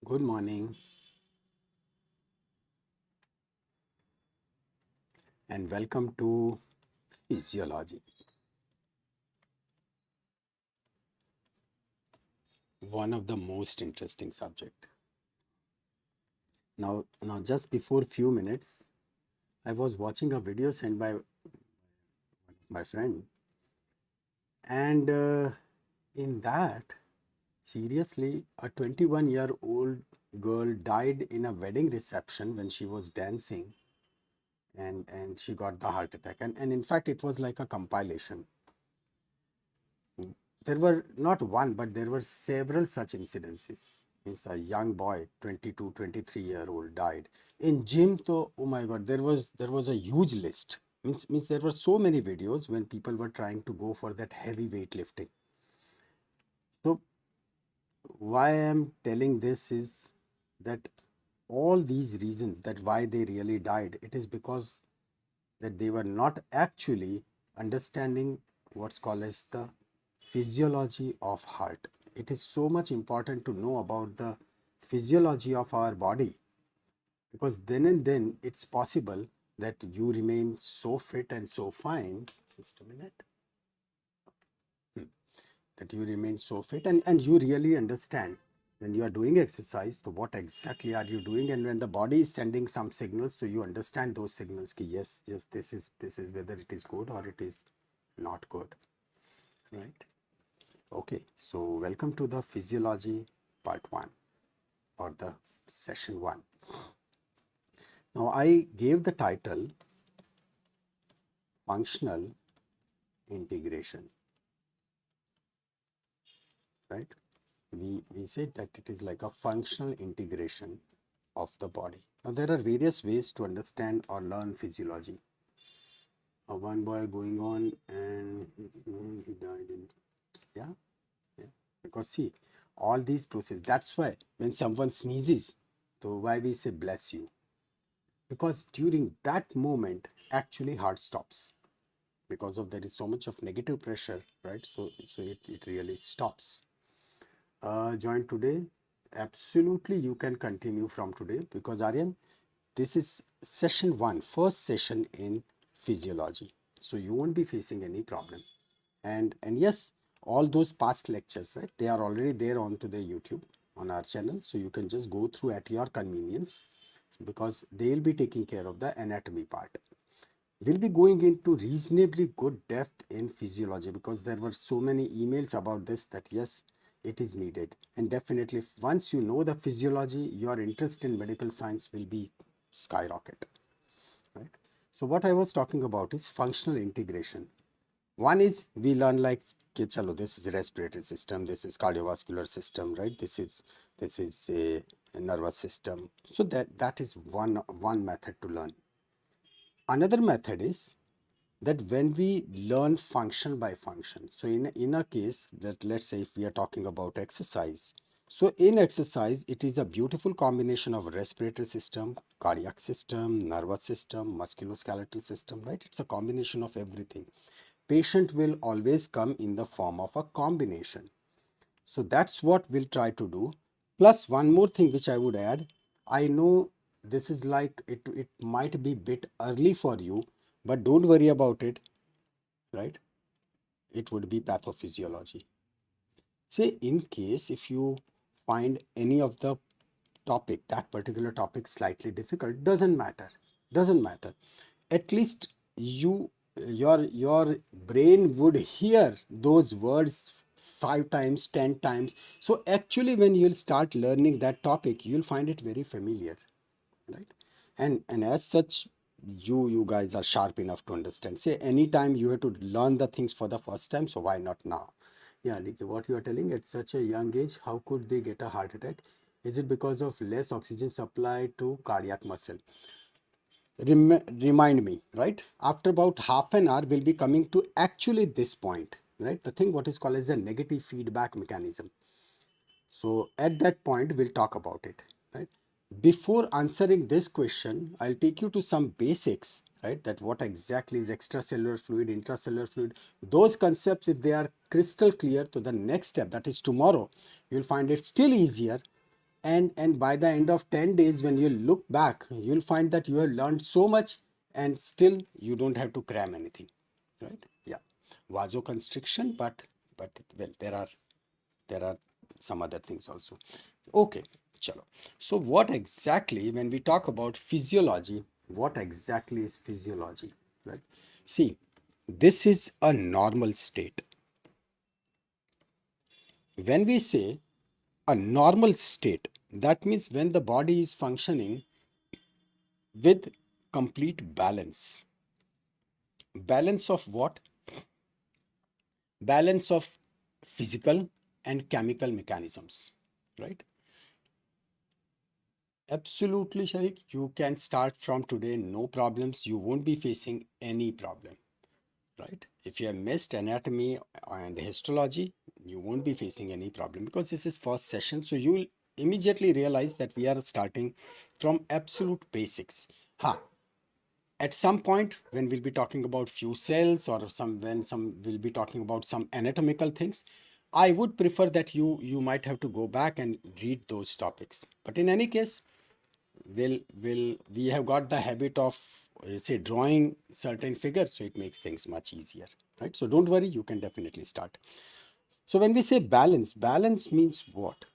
Good morning and welcome to Physiology, one of the most interesting subject. Now just before few minutes, I was watching a video sent by my friend, and in that, seriously, a 21-year-old girl died in a wedding reception when she was dancing, and she got the heart attack. And in fact, it was like a compilation. There were not one, but there were several such incidences. Means a young boy, 22, 23-year-old died. In gym, though, oh my God, there was a huge list. Means there were so many videos when people were trying to go for that heavy weightlifting. So why I'm telling this is that all these reasons that why they really died, it is because that they were not actually understanding what's called as the physiology of heart. It is so much important to know about the physiology of our body, because then and then it's possible that you remain so fit and so fine. Just a minute. That you remain so fit and you really understand when you are doing exercise, so what exactly are you doing, and when the body is sending some signals, so you understand those signals ki yes, this is whether it is good or it is not good, right? Okay, so welcome to the physiology part 1 or the session 1. Now I gave the title functional integration, right? We said that it is like a functional integration of the body. Now there are various ways to understand or learn physiology. One boy going on and he died in, yeah, yeah. Because see, all these processes, that's why when someone sneezes, so why we say bless you? Because during that moment, actually heart stops. Because of there is so much of negative pressure, right? So it really stops. Join today. Absolutely, you can continue from today because Aryan, this is session 1, first session in physiology. So you won't be facing any problem. And yes, all those past lectures, right? They are already there onto the YouTube on our channel. So you can just go through at your convenience because they'll be taking care of the anatomy part. We'll be going into reasonably good depth in physiology because there were so many emails about this that yes, it is needed. And definitely once you know the physiology, your interest in medical science will be skyrocket, right? So what I was talking about is functional integration. One is we learn like, okay, chalo, this is respiratory system, this is cardiovascular system, right? This is a nervous system. So that is one method to learn. Another method is that when we learn function by function, so in a case that let's say if we are talking about exercise, so in exercise it is a beautiful combination of respiratory system, cardiac system, nervous system, musculoskeletal system, right? It's a combination of everything. Patient will always come in the form of a combination. So that's what we'll try to do. Plus one more thing which I would add, I know this is like it might be bit early for you, but don't worry about it, right? It would be pathophysiology. Say in case if you find any of the topic, that particular topic slightly difficult, doesn't matter. At least your brain would hear those words 5 times, 10 times. So actually when you'll start learning that topic, you'll find it very familiar, right? And as such, you guys are sharp enough to understand. Say anytime you have to learn the things for the first time, so why not now? Yeah, DK, what you are telling, at such a young age, how could they get a heart attack? Is it because of less oxygen supply to cardiac muscle? Remind me, right? After about half an hour, we'll be coming to actually this point, right? The thing what is called as a negative feedback mechanism. So at that point, we'll talk about it, right? Before answering this question, I'll take you to some basics, right? That what exactly is extracellular fluid, intracellular fluid. Those concepts, if they are crystal clear to the next step, that is tomorrow, you'll find it still easier. and by the end of 10 days, when you look back, you'll find that you have learned so much and still you don't have to cram anything, right? Yeah, vasoconstriction, but well, there are some other things also. Okay, chalo. So what exactly, when we talk about physiology, what exactly is physiology, right? See, this is a normal state. When we say a normal state, that means when the body is functioning with complete balance. Balance of what? Balance of physical and chemical mechanisms, right? Absolutely, Sharik. You can start from today, no problems. You won't be facing any problem, right? If you have missed anatomy and histology, you won't be facing any problem because this is first session. So you will immediately realize that we are starting from absolute basics. At some point when we'll be talking about few cells, or some we'll be talking about some anatomical things, I would prefer that you might have to go back and read those topics. But in any case, will we have got the habit of say drawing certain figures, so it makes things much easier, right? So don't worry, you can definitely start. So when we say balance, balance means what?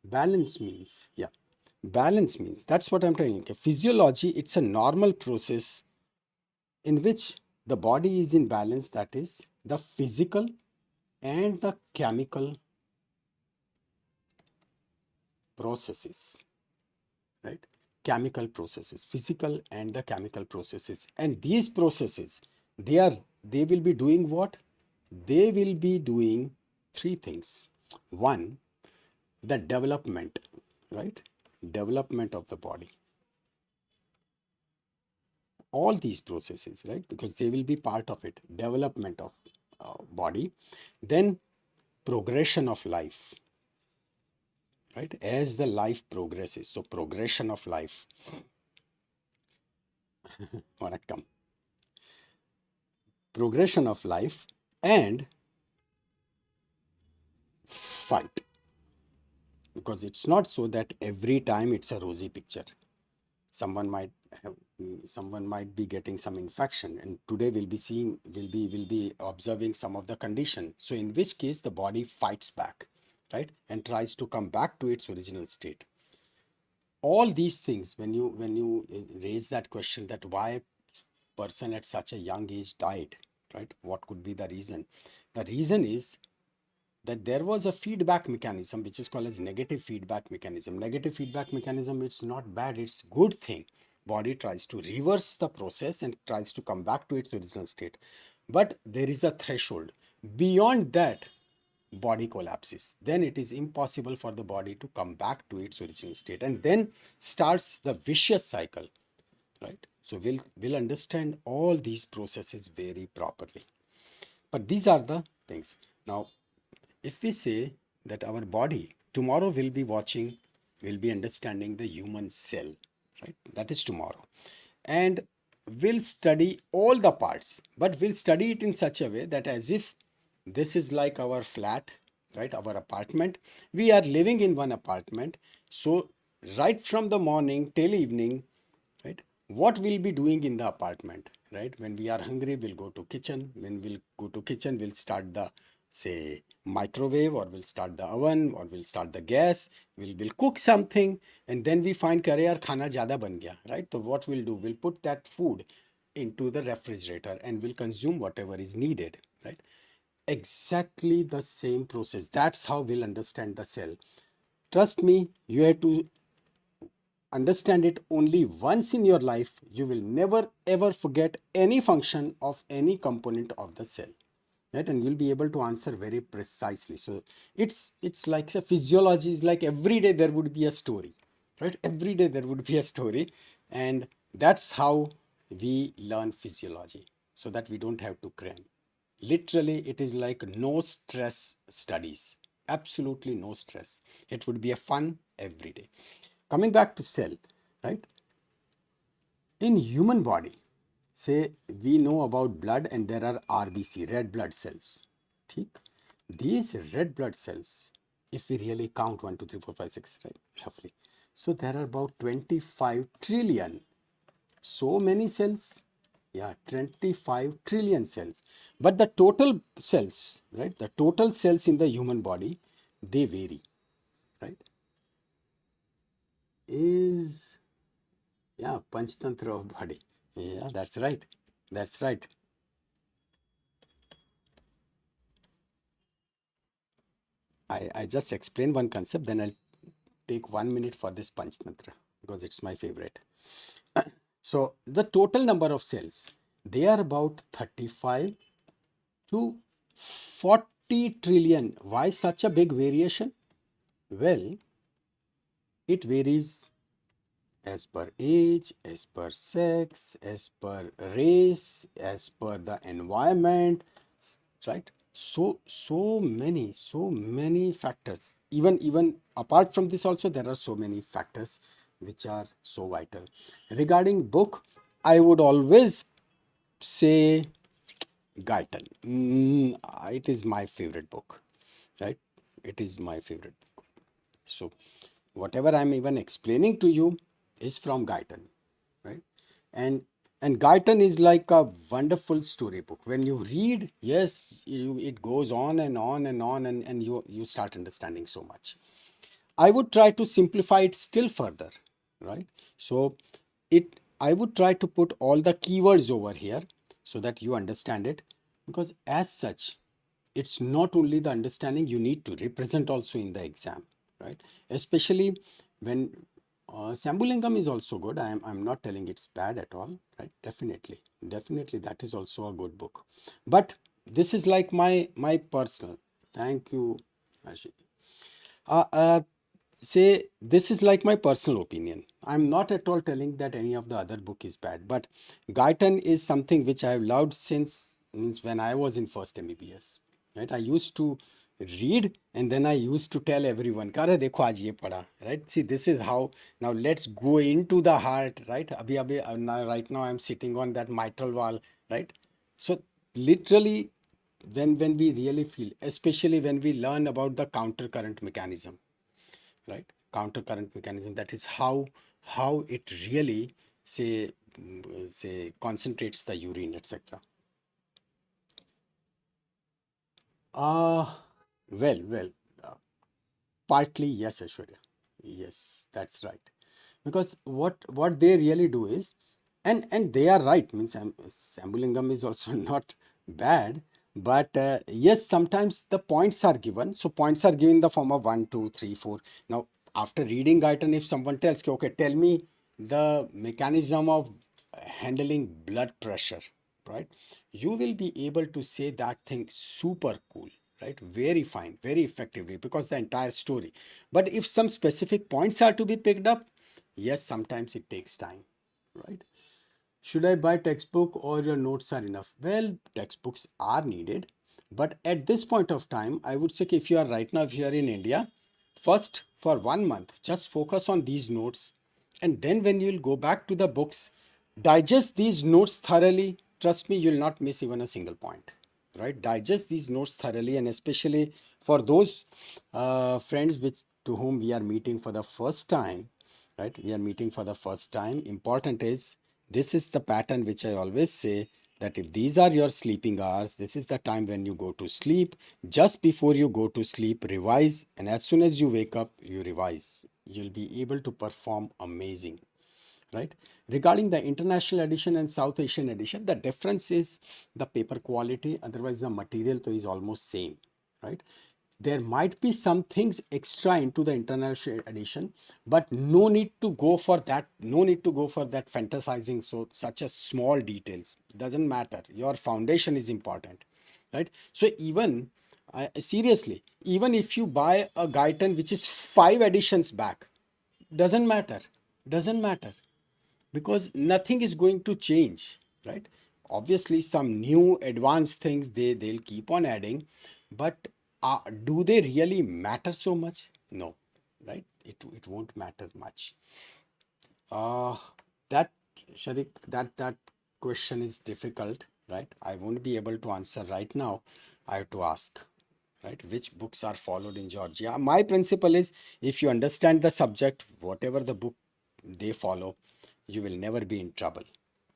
Balance means, yeah, balance means, that's what I'm telling you. Physiology, it's a normal process in which the body is in balance, that is the physical and the chemical processes, right? Chemical processes, physical and the chemical processes. And these processes, they will be doing what? They will be doing three things. One, the development, right? Development of the body. All these processes, right? Because they will be part of it. Development of body. Then progression of life, right? As the life progresses. So progression of life. Vanakkam. Progression of life and fight. Because it's not so that every time it's a rosy picture. Someone might have, someone might be getting some infection, and today we'll be observing some of the condition. So in which case the body fights back, right? And tries to come back to its original state. All these things, when you raise that question that why person at such a young age died, right? What could be the reason? The reason is that there was a feedback mechanism which is called as negative feedback mechanism. Negative feedback mechanism, it's not bad, it's good thing. Body tries to reverse the process and tries to come back to its original state. But there is a threshold. Beyond that, body collapses. Then it is impossible for the body to come back to its original state. And then starts the vicious cycle, right? So we'll understand all these processes very properly. But these are the things. Now, if we say that our body, tomorrow we'll be watching, we'll be understanding the human cell, right? That is tomorrow. And we'll study all the parts, but we'll study it in such a way that as if this is like our flat, right? Our apartment. We are living in one apartment. So right from the morning till evening, right? What we'll be doing in the apartment, right? When we are hungry, we'll go to kitchen. When we'll go to kitchen, we'll start the, say, microwave, or we'll start the oven, or we'll start the gas. We'll cook something, and then we find कि अरे यार खाना ज़्यादा बन गया, right? So what we'll do, we'll put that food into the refrigerator and we'll consume whatever is needed, right? Exactly the same process. That's how we'll understand the cell. Trust me, you have to understand it only once in your life. You will never ever forget any function of any component of the cell, right? And you'll be able to answer very precisely. So it's like a physiology is like every day there would be a story, right? Every day there would be a story. And that's how we learn physiology, so that we don't have to cram. Literally, it is like no stress studies. Absolutely no stress. It would be a fun every day. Coming back to cell, right? In human body, say we know about blood and there are RBC, red blood cells. ठीक? These red blood cells, if we really count 1, 2, 3, 4, 5, 6, right, roughly. So there are about 25 trillion. So many cells. Yeah, 25 trillion cells. But the total cells, right, the total cells in the human body, they vary, right? Is, yeah, Panchtantra of body. Yeah, that's right. That's right. I just explain one concept, then I'll take 1 minute for this Panchtantra because it's my favorite. So the total number of cells, they are about 35 to 40 trillion. Why such a big variation? Well, it varies as per age, as per sex, as per race, as per the environment, right? So many factors. Even apart from this also, there are so many factors which are so vital. Regarding book, I would always say Guyton. It is my favorite book, right? It is my favorite book. So whatever I'm even explaining to you is from Guyton, right? And Guyton is like a wonderful storybook. When you read, yes, it goes on and on and on, and you start understanding so much. I would try to simplify it still further, right? So I would try to put all the keywords over here so that you understand it, because as such, it's not only the understanding you need to represent also in the exam, right? Especially when Sambulingam is also good. I'm not telling it's bad at all, right? Definitely that is also a good book. But this is like my personal. Thank you, Harshit. Uh, uh, Say this is like my personal opinion. I'm not at all telling that any of the other book is bad, but Guyton is something which I've loved since means when I was in first MBBS. Right? I used to read and then I used to tell everyone, "Kare dekho aaj ye padha." Right? See, this is how now let's go into the heart. Right? Right now I'm sitting on that mitral valve. Right? So literally, when we really feel, especially when we learn about the counter current mechanism, right, counter current mechanism, that is how it really say concentrates the urine, etc. uh well, uh, partly yes, Aishwarya. Yes, that's right. Because what they really do is, and they are right, means Sambulingam is also not bad, but yes, sometimes the points are given. So points are given in the form of 1, 2, 3, 4. Now, after reading Guyton, if someone tells, okay, tell me the mechanism of handling blood pressure, right? You will be able to say that thing super cool, right? Very fine, very effectively, because the entire story. But if some specific points are to be picked up, yes, sometimes it takes time, right? Should I buy textbook or your notes are enough? Well, textbooks are needed, but at this point of time, I would say if you are right now, if you are in India, first for 1 month, just focus on these notes, and then when you'll go back to the books, digest these notes thoroughly. Trust me, you'll not miss even a single point, right? Digest these notes thoroughly, and especially for those friends which to whom we are meeting for the first time, right? We are meeting for the first time. Important is, this is the pattern which I always say, that if these are your sleeping hours, this is the time when you go to sleep. Just before you go to sleep, revise, and as soon as you wake up, you revise. You'll be able to perform amazing, right? Regarding the international edition and South Asian edition, the difference is the paper quality. Otherwise, the material is almost same, right? There might be some things extra into the international edition, but no need to go for that. No need to go for that fantasizing. So such as small details doesn't matter. Your foundation is important, right? So even seriously, even if you buy a Guyton which is 5 editions back, doesn't matter because nothing is going to change, right? Obviously some new advanced things they'll keep on adding, but do they really matter so much? No, right? It won't matter much. uh that Sharik, that question is difficult, right? I won't be able to answer right now. I have to ask. right? Which books are followed in Georgia? My principle is, if you understand the subject, whatever the book they follow, you will never be in trouble,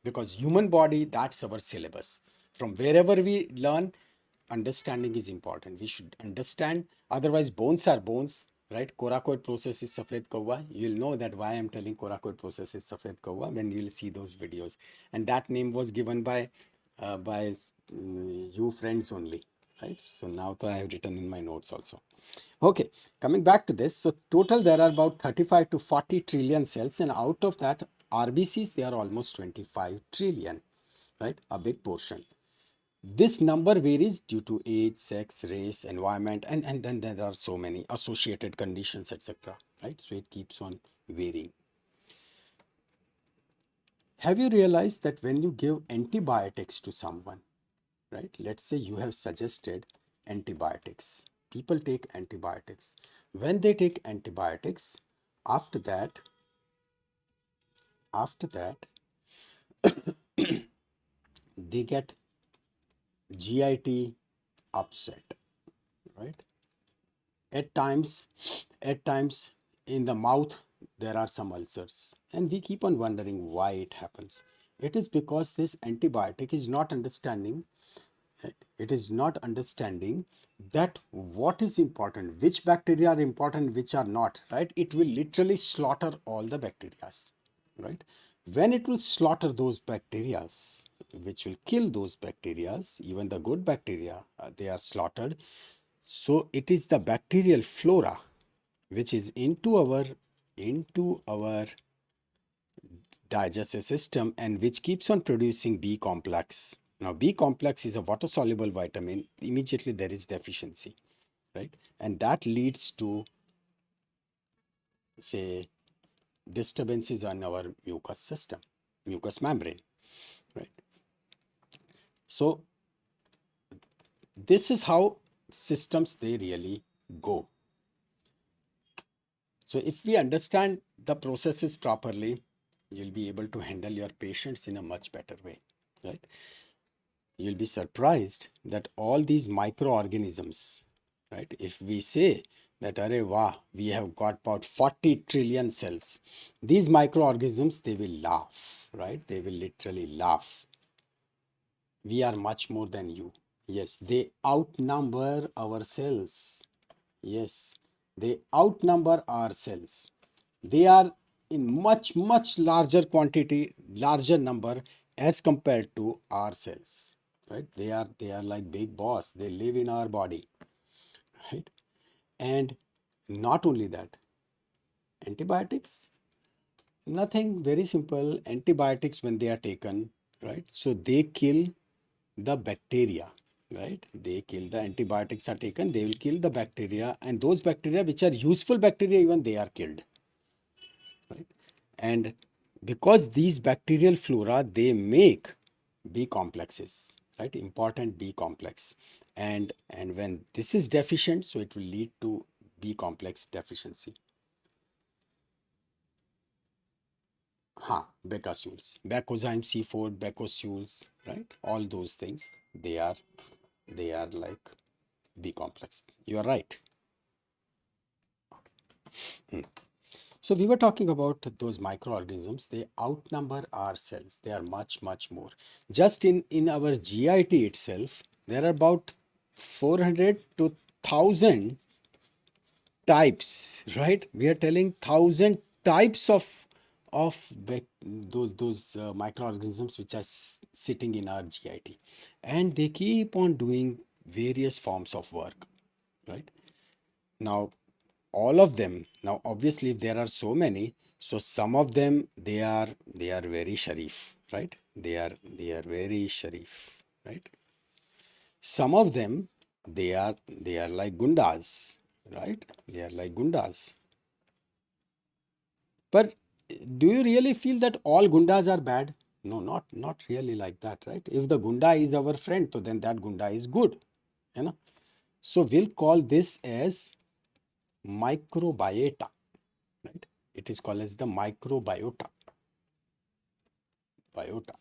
because human body, that's our syllabus. From wherever we learn, understanding is important. We should understand, otherwise bones are bones, right? Coracoid process is safed kawa. You'll know that why I'm telling coracoid process is safed kawa when you'll see those videos. And that name was given by you friends only, right? So now I have written in my notes also. Okay, coming back to this. So total there are about 35 to 40 trillion cells, and out of that RBCs, they are almost 25 trillion, right? A big portion. This number varies due to age, sex, race, environment, and then there are so many associated conditions, etc. Right? So it keeps on varying. Have you realized that when you give antibiotics to someone, right? Let's say you have suggested antibiotics. People take antibiotics. When they take antibiotics, after that, they get GIT upset, right? At times, in the mouth, there are some ulcers, and we keep on wondering why it happens. It is because this antibiotic is not understanding, it is not understanding that what is important, which bacteria are important, which are not, right? It will literally slaughter all the bacteria, right? When it will slaughter those bacteria, which will kill those bacteria, even the good bacteria, they are slaughtered. So it is the bacterial flora which is into our digestive system, and which keeps on producing B complex. Now B complex is a water soluble vitamin. Immediately there is deficiency, right? And that leads to, say, disturbances on our mucous system, mucous membrane, right? So this is how systems they really go. So if we understand the processes properly, you'll be able to handle your patients in a much better way, right? You'll be surprised that all these microorganisms, right? If we say that, Arey wow, we have got about 40 trillion cells, these microorganisms, they will laugh, right? They will literally laugh. We are much more than you. Yes, they outnumber our cells. Yes, they outnumber our cells. They are in much larger quantity, larger number as compared to our cells, right? They are like big boss. They live in our body, right? And not only that, antibiotics, nothing, very simple. Antibiotics, when they are taken, right? So they kill the bacteria, right? They kill, the antibiotics are taken, they will kill the bacteria, and those bacteria which are useful bacteria, even they are killed, right? And because these bacterial flora, they make B complexes, right? Important B complex. And when this is deficient, so it will lead to B complex deficiency. Bacosules, Bacozyme C4, Bacosules, right? All those things, they are like B complex. You are right. So we were talking about those microorganisms. They outnumber our cells. They are much more. Just in our GIT itself, there are about 400 to 1000 types, right? We are telling 1000 types of those microorganisms which are sitting in our GIT, and they keep on doing various forms of work, right? Now all of them, now obviously if there are so many, so some of them, they are very sharif, right? They are very sharif, right? Some of them, they are like gundas, right? They are like gundas. But do you really feel that all gundas are bad? No, not really like that, right? If the gunda is our friend, so then that gunda is good, you know. So we'll call this as microbiota, right? It is called as the microbiota. Biota.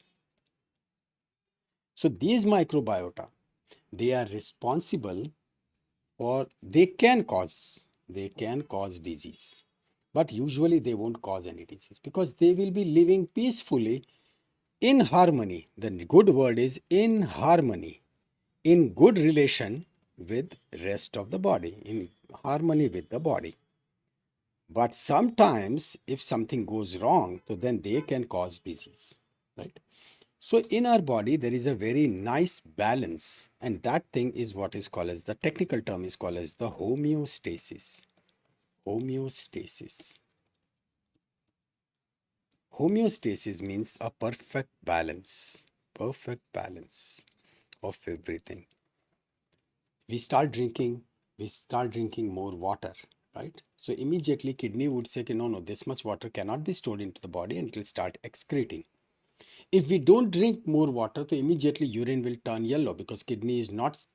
So these microbiota, they are responsible or they can cause disease, but usually they won't cause any disease because they will be living peacefully in harmony. The good word is in harmony, in good relation with rest of the body, in harmony with the body. But sometimes if something goes wrong, so then they can cause disease, right? So in our body, there is a very nice balance, and that thing is what is called as, the technical term is called as the homeostasis. Homeostasis. Homeostasis means a perfect balance of everything. We start drinking more water, right? So immediately kidney would say, no, this much water cannot be stored into the body, and it will start excreting. If we don't drink more water, so immediately urine will turn yellow because kidney is not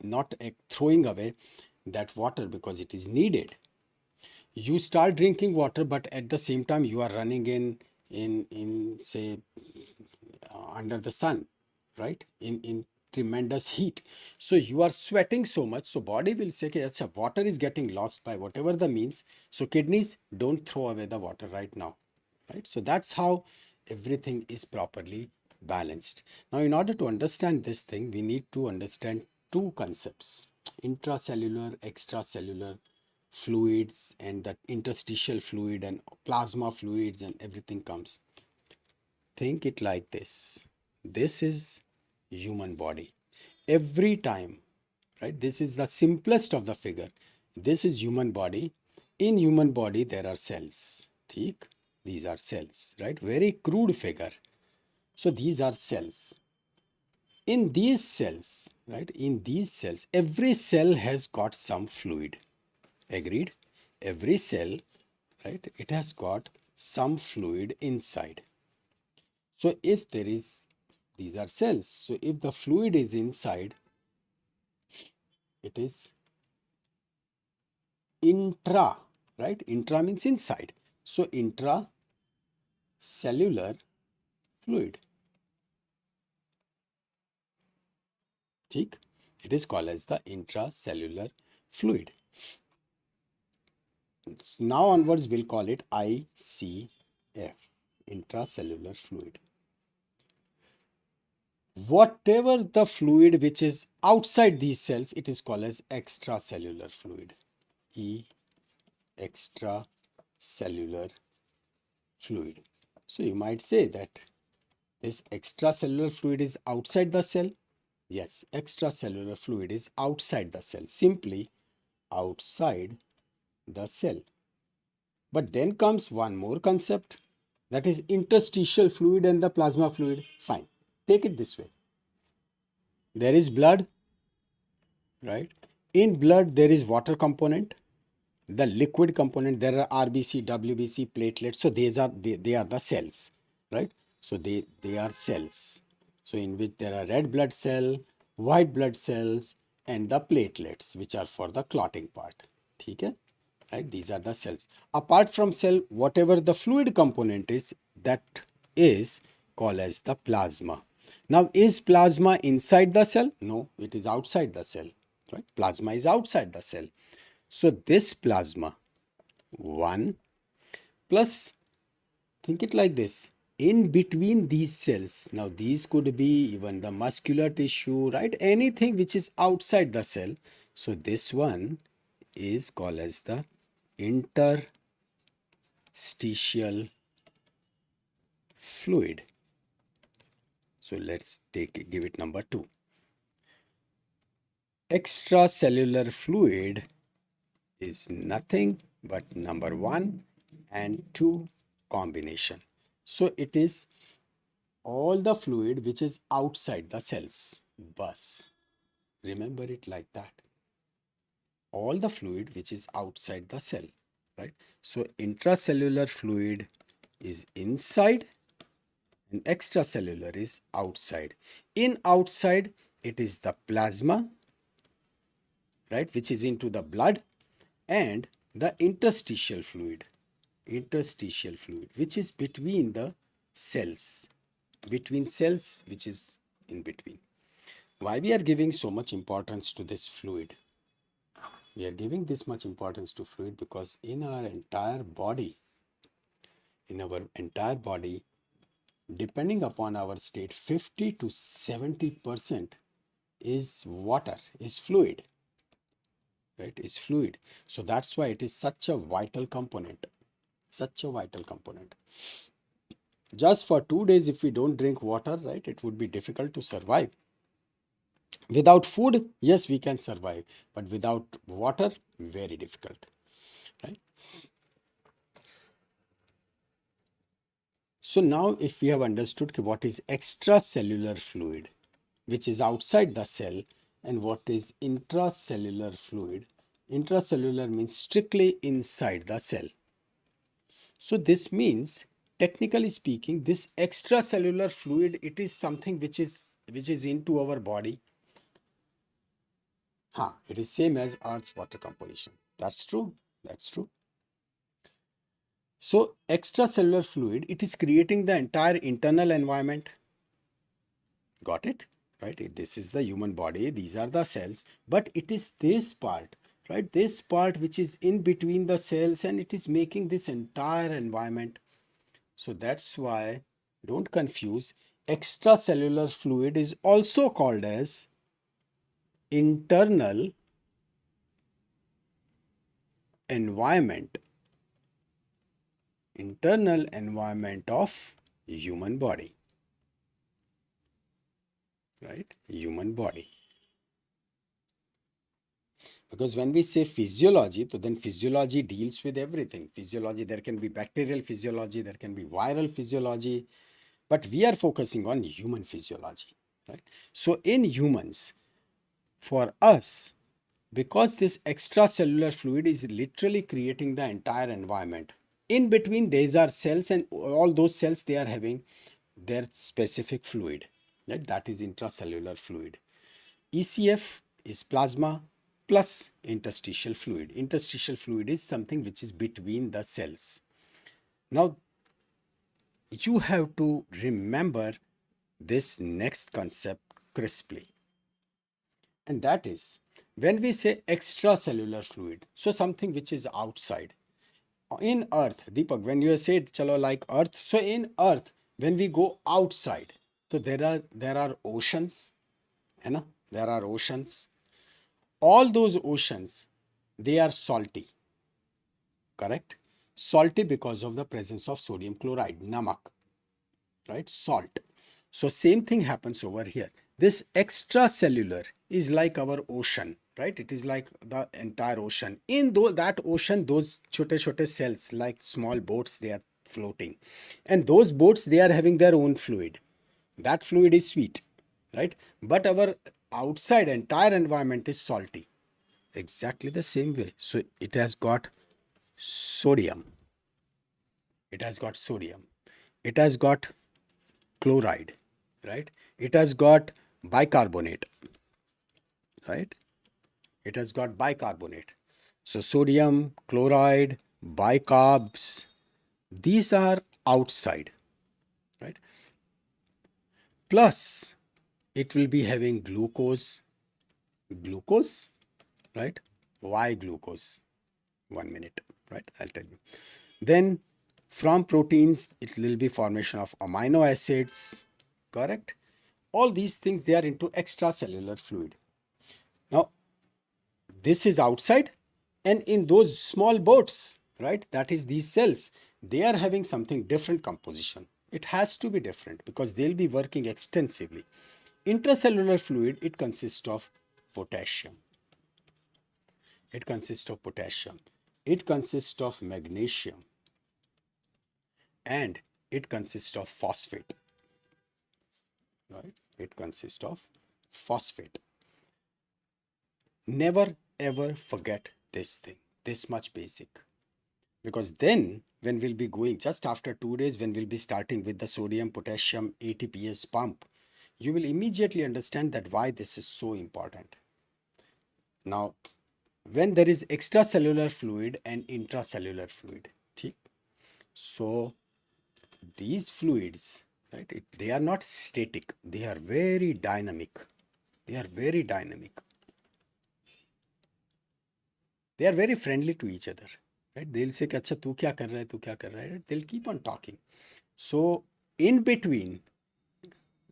throwing away that water because it is needed. You start drinking water, but at the same time you are running in say under the sun, right? In tremendous heat. So you are sweating so much. So body will say, okay, water is getting lost by whatever the means. So kidneys don't throw away the water right now, right? So that's how everything is properly balanced. Now, in order to understand this thing, we need to understand two concepts: intracellular, extracellular fluids, and that interstitial fluid and plasma fluids and everything comes. Think it like this. This is human body. Every time, right? This is the simplest of the figure. This is human body. In human body, there are cells. Theek? These are cells, right? Very crude figure. So these are cells. In these cells, right? In these cells, every cell has got some fluid. Agreed? Every cell, right? It has got some fluid inside. So if there is, these are cells. So if the fluid is inside, it is intra, right? Intra means inside. So intracellular fluid. It is called as the intracellular fluid. Now onwards we'll call it ICF, intracellular fluid. Whatever the fluid which is outside these cells, it is called as extracellular fluid. Extracellular fluid. So you might say that this extracellular fluid is outside the cell. Yes, extracellular fluid is outside the cell, simply outside the cell. But then comes one more concept, that is interstitial fluid and the plasma fluid. Fine, take it this way. There is blood, right? In blood there is water component, the liquid component. There are RBC, WBC, platelets. So they are the cells, right? So they are cells. So in which there are red blood cell, white blood cells, and the platelets, which are for the clotting part. Okay? Right? These are the cells. Apart from cell, whatever the fluid component is, that is called as the plasma. Now, is plasma inside the cell? No, it is outside the cell. Right? Plasma is outside the cell. So this plasma, 1 plus, think it like this, in between these cells. Now these could be even the muscular tissue, right? Anything which is outside the cell. So this one is called as the interstitial fluid. So let's give it number 2. Extracellular fluid is nothing but number 1 and 2 combination. So it is all the fluid which is outside the cells. Bus. Remember it like that. All the fluid which is outside the cell, right? So intracellular fluid is inside and extracellular is outside. In outside, it is the plasma, right, which is into the blood, and the interstitial fluid, which is between the cells, which is in between. Why we are giving so much importance to this fluid? We are giving this much importance to fluid because in our entire body, depending upon our state, 50 to 70% is water, is fluid, right? Is fluid. So that's why it is such a vital component, such a vital component. Just for 2 days, if we don't drink water, right, it would be difficult to survive. Without food, yes, we can survive, but without water, very difficult, right? So now if we have understood what is extracellular fluid, which is outside the cell, and what is intracellular fluid, intracellular means strictly inside the cell. So this means, technically speaking, this extracellular fluid, it is something which is into our body. It is same as Earth's water composition. That's true. That's true. So extracellular fluid, it is creating the entire internal environment. Got it? Right? This is the human body. These are the cells. But it is this part, right? This part which is in between the cells, and it is making this entire environment. So that's why, don't confuse, extracellular fluid is also called as internal environment. Internal environment of human body. Right? Human body. Because when we say physiology, so then physiology deals with everything. Physiology, there can be bacterial physiology, there can be viral physiology, but we are focusing on human physiology, right? So in humans, for us, because this extracellular fluid is literally creating the entire environment, in between these are cells, and all those cells, they are having their specific fluid, right? That is intracellular fluid. ECF is plasma plus interstitial fluid. Interstitial fluid is something which is between the cells. Now, you have to remember this next concept crisply. And that is, when we say extracellular fluid, so something which is outside. In Earth, Deepak, when you said, chalo, like Earth, so in Earth, when we go outside, so there are oceans, you know, there are oceans. All those oceans, they are salty, correct? Salty because of the presence of sodium chloride, namak, right? Salt. So same thing happens over here. This extracellular is like our ocean, right? It is like the entire ocean. In that ocean, those chote cells, like small boats, they are floating. And those boats, they are having their own fluid. That fluid is sweet, right? But our outside entire environment is salty. Exactly the same way. So it has got sodium. It has got sodium. It has got chloride, right? It has got bicarbonate, right? It has got bicarbonate. So sodium, chloride, bicarbs, these are outside, right? Plus, it will be having glucose, right? Why glucose? 1 minute, right? I'll tell you. Then from proteins, it will be formation of amino acids, correct? All these things, they are into extracellular fluid. Now, this is outside, and in those small boats, right? That is these cells, they are having something different composition. It has to be different because they'll be working extensively. Intracellular fluid, it consists of potassium. It consists of potassium. It consists of magnesium. And it consists of phosphate, right? It consists of phosphate. Never ever forget this thing, this much basic. Because then when we'll be going just after 2 days, when we'll be starting with the sodium potassium ATPase pump, you will immediately understand that why this is so important. Now, when there is extracellular fluid and intracellular fluid, so these fluids, right, they are not static, they are very dynamic. They are very dynamic. They are very friendly to each other, right? They'll say कि अच्छा तू क्या कर रहा है, तू क्या कर रहा है. They'll keep on talking. So in between,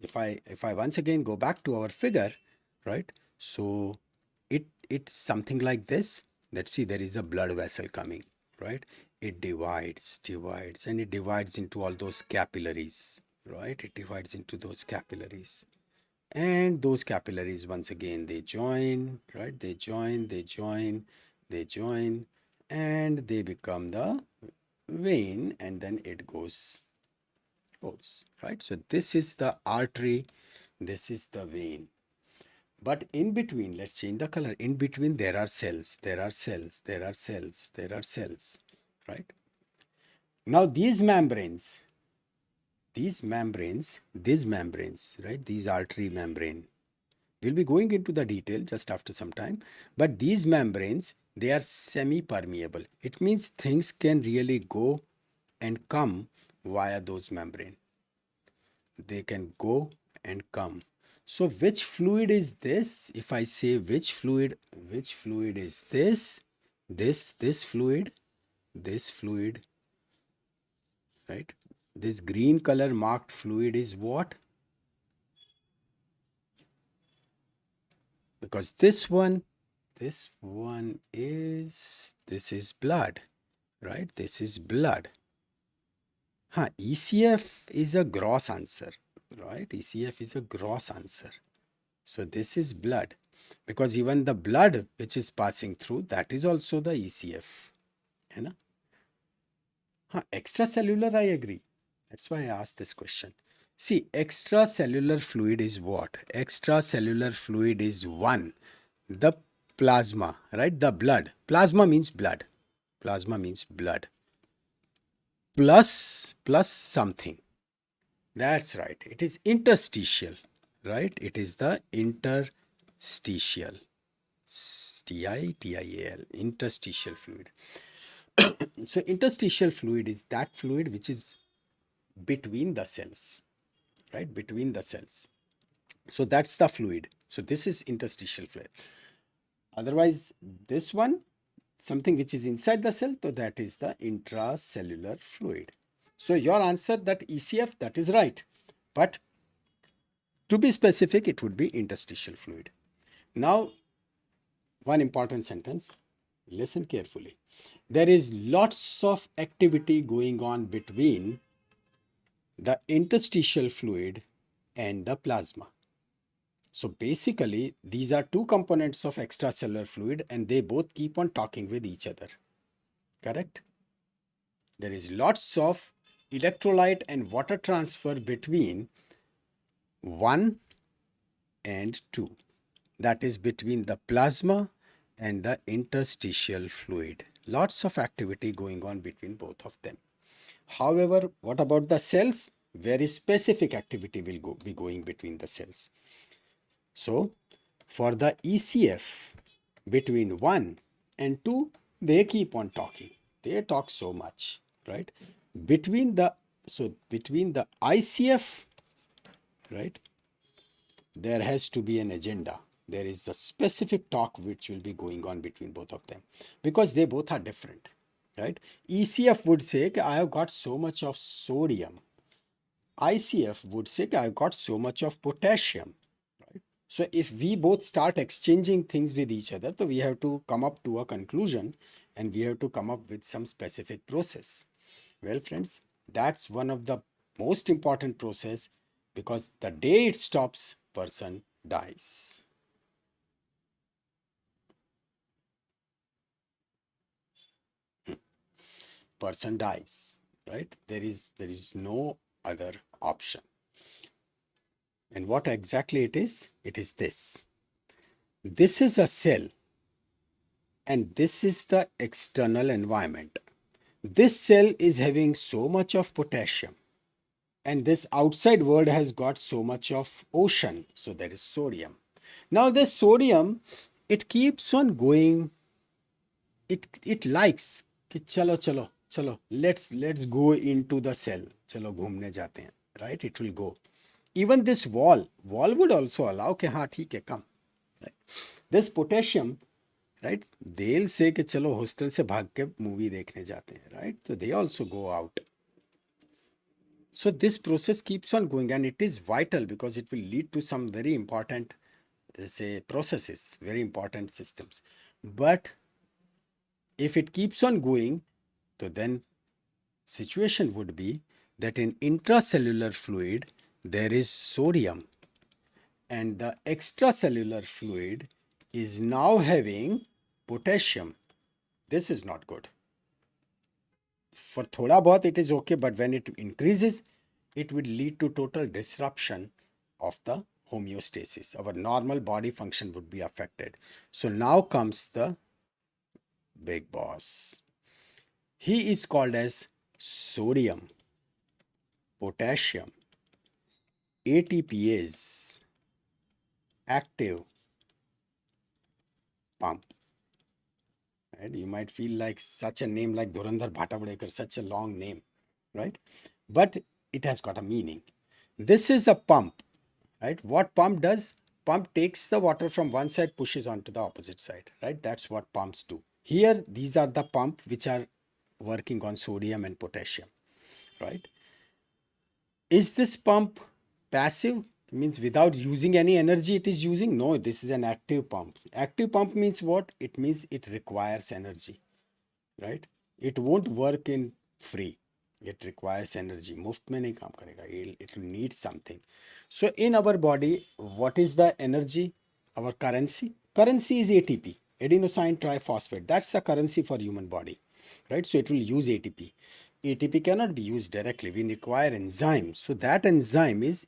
if I once again go back to our figure, right? So it's something like this. Let's see, there is a blood vessel coming, right? It divides, and it divides into all those capillaries, right? It divides into those capillaries. And those capillaries, once again, they join, right? They join, and they become the vein, and then it goes, right? So this is the artery, this is the vein. But in between, let's change the color. In between, there are cells, right? Now these membranes, right? These artery membrane. We'll be going into the detail just after some time. But these membranes, they are semi-permeable. It means things can really go and come via those membrane. They can go and come. So which fluid is this? If I say which fluid is this? This fluid, right? This green color marked fluid is what? Because this is blood, right? This is blood. ECF is a gross answer, right? ECF is a gross answer. So this is blood, because even the blood which is passing through, that is also the ECF. है ना? Extracellular, I agree. That's why I asked this question. See, extracellular fluid is what? Extracellular fluid is one, the plasma, right? The blood. Plasma means blood. Plus something. That's right. It is interstitial, right? It is the interstitial. T-I-T-I-A-L. Interstitial fluid. So interstitial fluid is that fluid which is between the cells, right? Between the cells. So that's the fluid. So this is interstitial fluid. Otherwise, this one, something which is inside the cell, so that is the intracellular fluid. So your answer, that ECF, that is right. But to be specific, it would be interstitial fluid. Now, one important sentence. Listen carefully. There is lots of activity going on between the interstitial fluid and the plasma. So basically, these are two components of extracellular fluid, and they both keep on talking with each other. Correct? There is lots of electrolyte and water transfer between 1 and 2. That is between the plasma and the interstitial fluid. Lots of activity going on between both of them. However, what about the cells? Very specific activity will be going between the cells. So, for the ECF, between 1 and 2, they keep on talking. They talk so much, right? Between the ICF, right, there has to be an agenda. There is a specific talk which will be going on between both of them, because they both are different, right? ECF would say, I have got so much of sodium. ICF would say, I have got so much of potassium. Right? So if we both start exchanging things with each other, so we have to come up to a conclusion, and we have to come up with some specific process. Well, friends, that's one of the most important process, because the day it stops, person dies. Person dies, right? There is no other option. And what exactly it is? It is this. This is a cell, and this is the external environment. This cell is having so much of potassium, and this outside world has got so much of ocean, so there is sodium. Now this sodium, it keeps on going. It likes कि चलो let's go into the cell, चलो घूमने जाते हैं, right? It will go. Even this wall would also allow कि हाँ ठीक है, come, right? This potassium, right? They'll say कि चलो hostel से भाग के movie देखने जाते हैं, right? So they also go out. So this process keeps on going, and it is vital because it will lead to some very important, say, processes, very important systems. But if it keeps on going, so then situation would be that in intracellular fluid there is sodium, and the extracellular fluid is now having potassium. This is not good. For thoda bahut it is okay, but when it increases, it will lead to total disruption of the homeostasis. Our normal body function would be affected. So now comes the big boss. He is called as sodium, potassium, ATPase, active pump. Right? You might feel like such a name like Dhurandhar Bhattavadekar, such a long name, right? But it has got a meaning. This is a pump, right? What pump does? Pump takes the water from one side, pushes onto the opposite side, right? That's what pumps do. Here, these are the pump which are working on sodium and potassium, right? Is this pump passive? It means without using any energy it is using? No, this is an active pump. Active pump means what? It means it requires energy, right? It won't work in free. It requires energy. मुफ्त में नहीं काम करेगा. It will need something. So in our body, what is the energy? Our currency? Currency is ATP, adenosine triphosphate. That's the currency for human body, right? So it will use ATP. ATP cannot be used directly. We require enzymes. So that enzyme is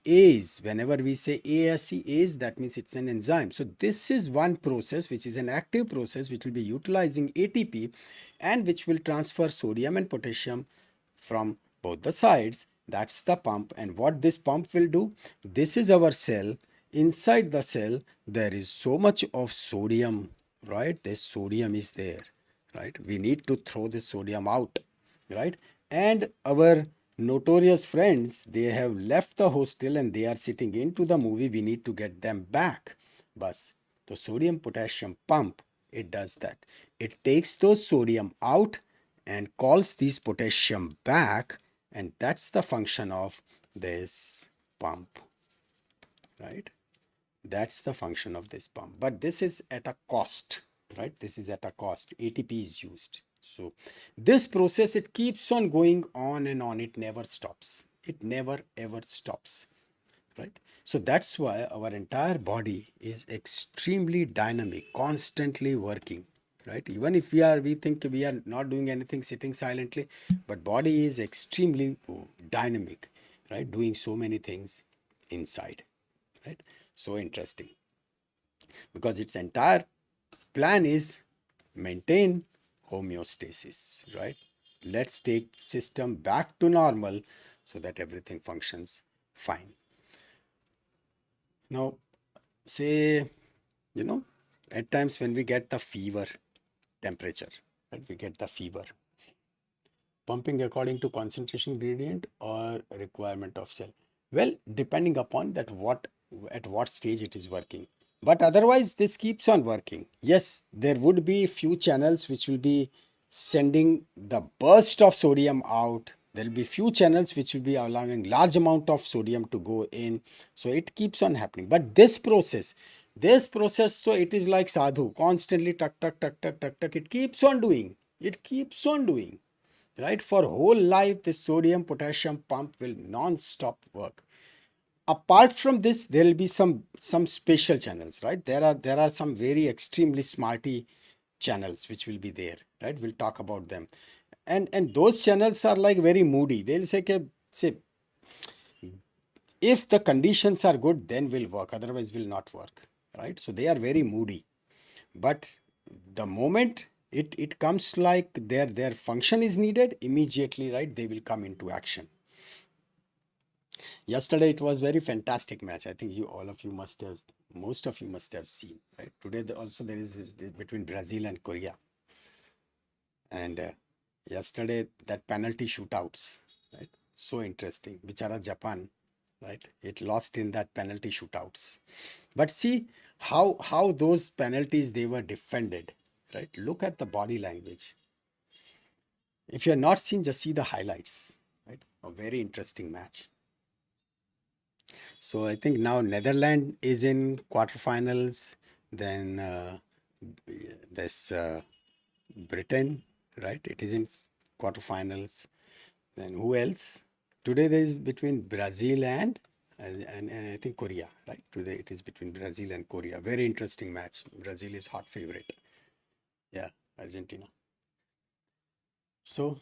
ACE. Whenever we say ACE, that means it's an enzyme. So this is one process which is an active process which will be utilizing ATP and which will transfer sodium and potassium from both the sides. That's the pump. And what this pump will do? This is our cell. Inside the cell, there is so much of sodium, right? This sodium is there, right? We need to throw this sodium out, right? And our notorious friends, they have left the hostel and they are sitting into the movie. We need to get them back. Bas, the sodium potassium pump, it does that. It takes those sodium out and calls these potassium back, and that's the function of this pump, right? That's the function of this pump. But this is at a cost, right? This is at a cost. ATP is used. So this process, it keeps on going on and on. It never stops. It never ever stops, right? So that's why our entire body is extremely dynamic, constantly working, right? Even if we think we are not doing anything, sitting silently, but body is extremely dynamic, right? Doing so many things inside, right? So interesting, because its entire plan is maintain homeostasis, right? Let's take system back to normal so that everything functions fine. Now, say, at times when we get the fever temperature, right? We get the fever. Pumping according to concentration gradient or requirement of cell. Well, depending upon that at what stage it is working. But otherwise, this keeps on working. Yes, there would be few channels which will be sending the burst of sodium out. There will be few channels which will be allowing large amount of sodium to go in. So it keeps on happening. But this process, so it is like sadhu, constantly tuck, tuck, tuck, tuck, tuck, tuck. It keeps on doing. It keeps on doing. Right? For whole life, the sodium potassium pump will non-stop work. Apart from this, there will be some special channels, right? There are some very extremely smarty channels which will be there, right? We'll talk about them. And those channels are like very moody. They'll say if the conditions are good, then will work, otherwise will not work, right? So they are very moody. But the moment it comes like their function is needed, immediately, right, they will come into action. Yesterday it was very fantastic match. I think most of you must have seen, right? Today also there is between Brazil and Korea. And yesterday that penalty shootouts, right? So interesting. Bichara Japan, right? It lost in that penalty shootouts. But see, how those penalties they were defended, right? Look at the body language. If you are not seen, just see the highlights, right? A very interesting match. So I think now Netherlands is in quarterfinals. Then there's Britain, right? It is in quarterfinals. Then who else? Today there is between Brazil and I think Korea, right? Today it is between Brazil and Korea. Very interesting match. Brazil is hot favorite. Yeah, Argentina. So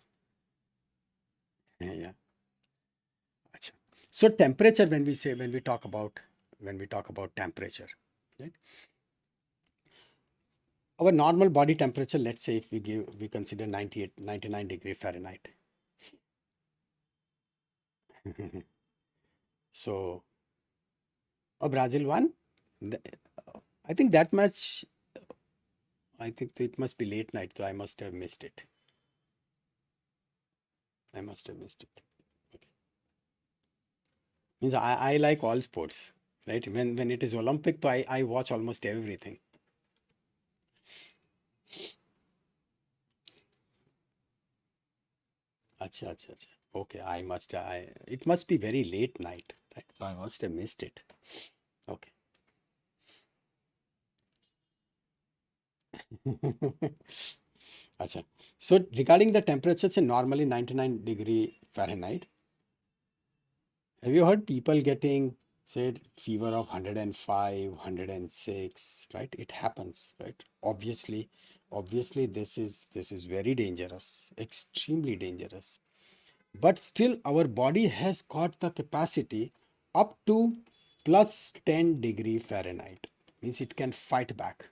yeah. Acha. So temperature, when we talk about temperature, right? Our normal body temperature, let's say if we consider 98, 99 degree Fahrenheit. So Brazil won. I think that much. I think it must be late night, so I must have missed it. I must have missed it. Okay. Means I like all sports, right? When it is Olympic, so I watch almost everything. Acha, acha, acha. Okay, it must be very late night, right? So I must have missed it. Okay. Acha. So regarding the temperatures in normally 99 degree Fahrenheit, have you heard people getting said fever of 105, 106, right? It happens, right? Obviously this is very dangerous, extremely dangerous. But still our body has got the capacity up to plus 10 degree Fahrenheit. Means it can fight back.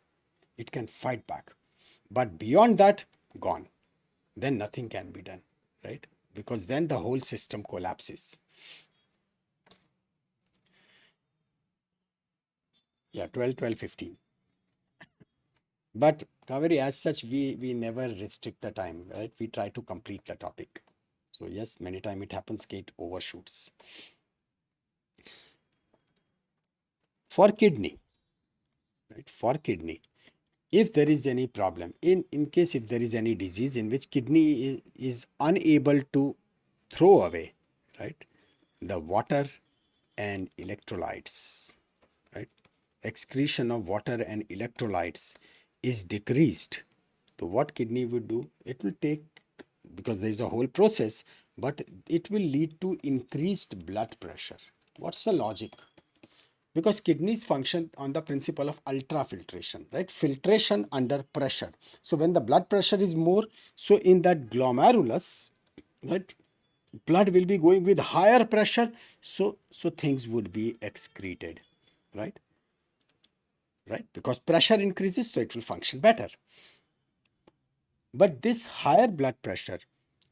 It can fight back. But beyond that, gone. Then nothing can be done, right? Because then the whole system collapses. Yeah, 12, 12, 15. But Kaveri, as such, we never restrict the time, right? We try to complete the topic. So yes, many times it happens, it overshoots. For kidney, right? For kidney, if there is any problem, in case if there is any disease in which kidney is unable to throw away, right, the water and electrolytes, right, excretion of water and electrolytes is decreased. So what kidney would do, it will take, because there is a whole process, but it will lead to increased blood pressure. What's the logic? Because kidneys function on the principle of ultrafiltration, right? Filtration under pressure. So when the blood pressure is more, so in that glomerulus, right, blood will be going with higher pressure, so things would be excreted, right? Right, because pressure increases, so it will function better. But this higher blood pressure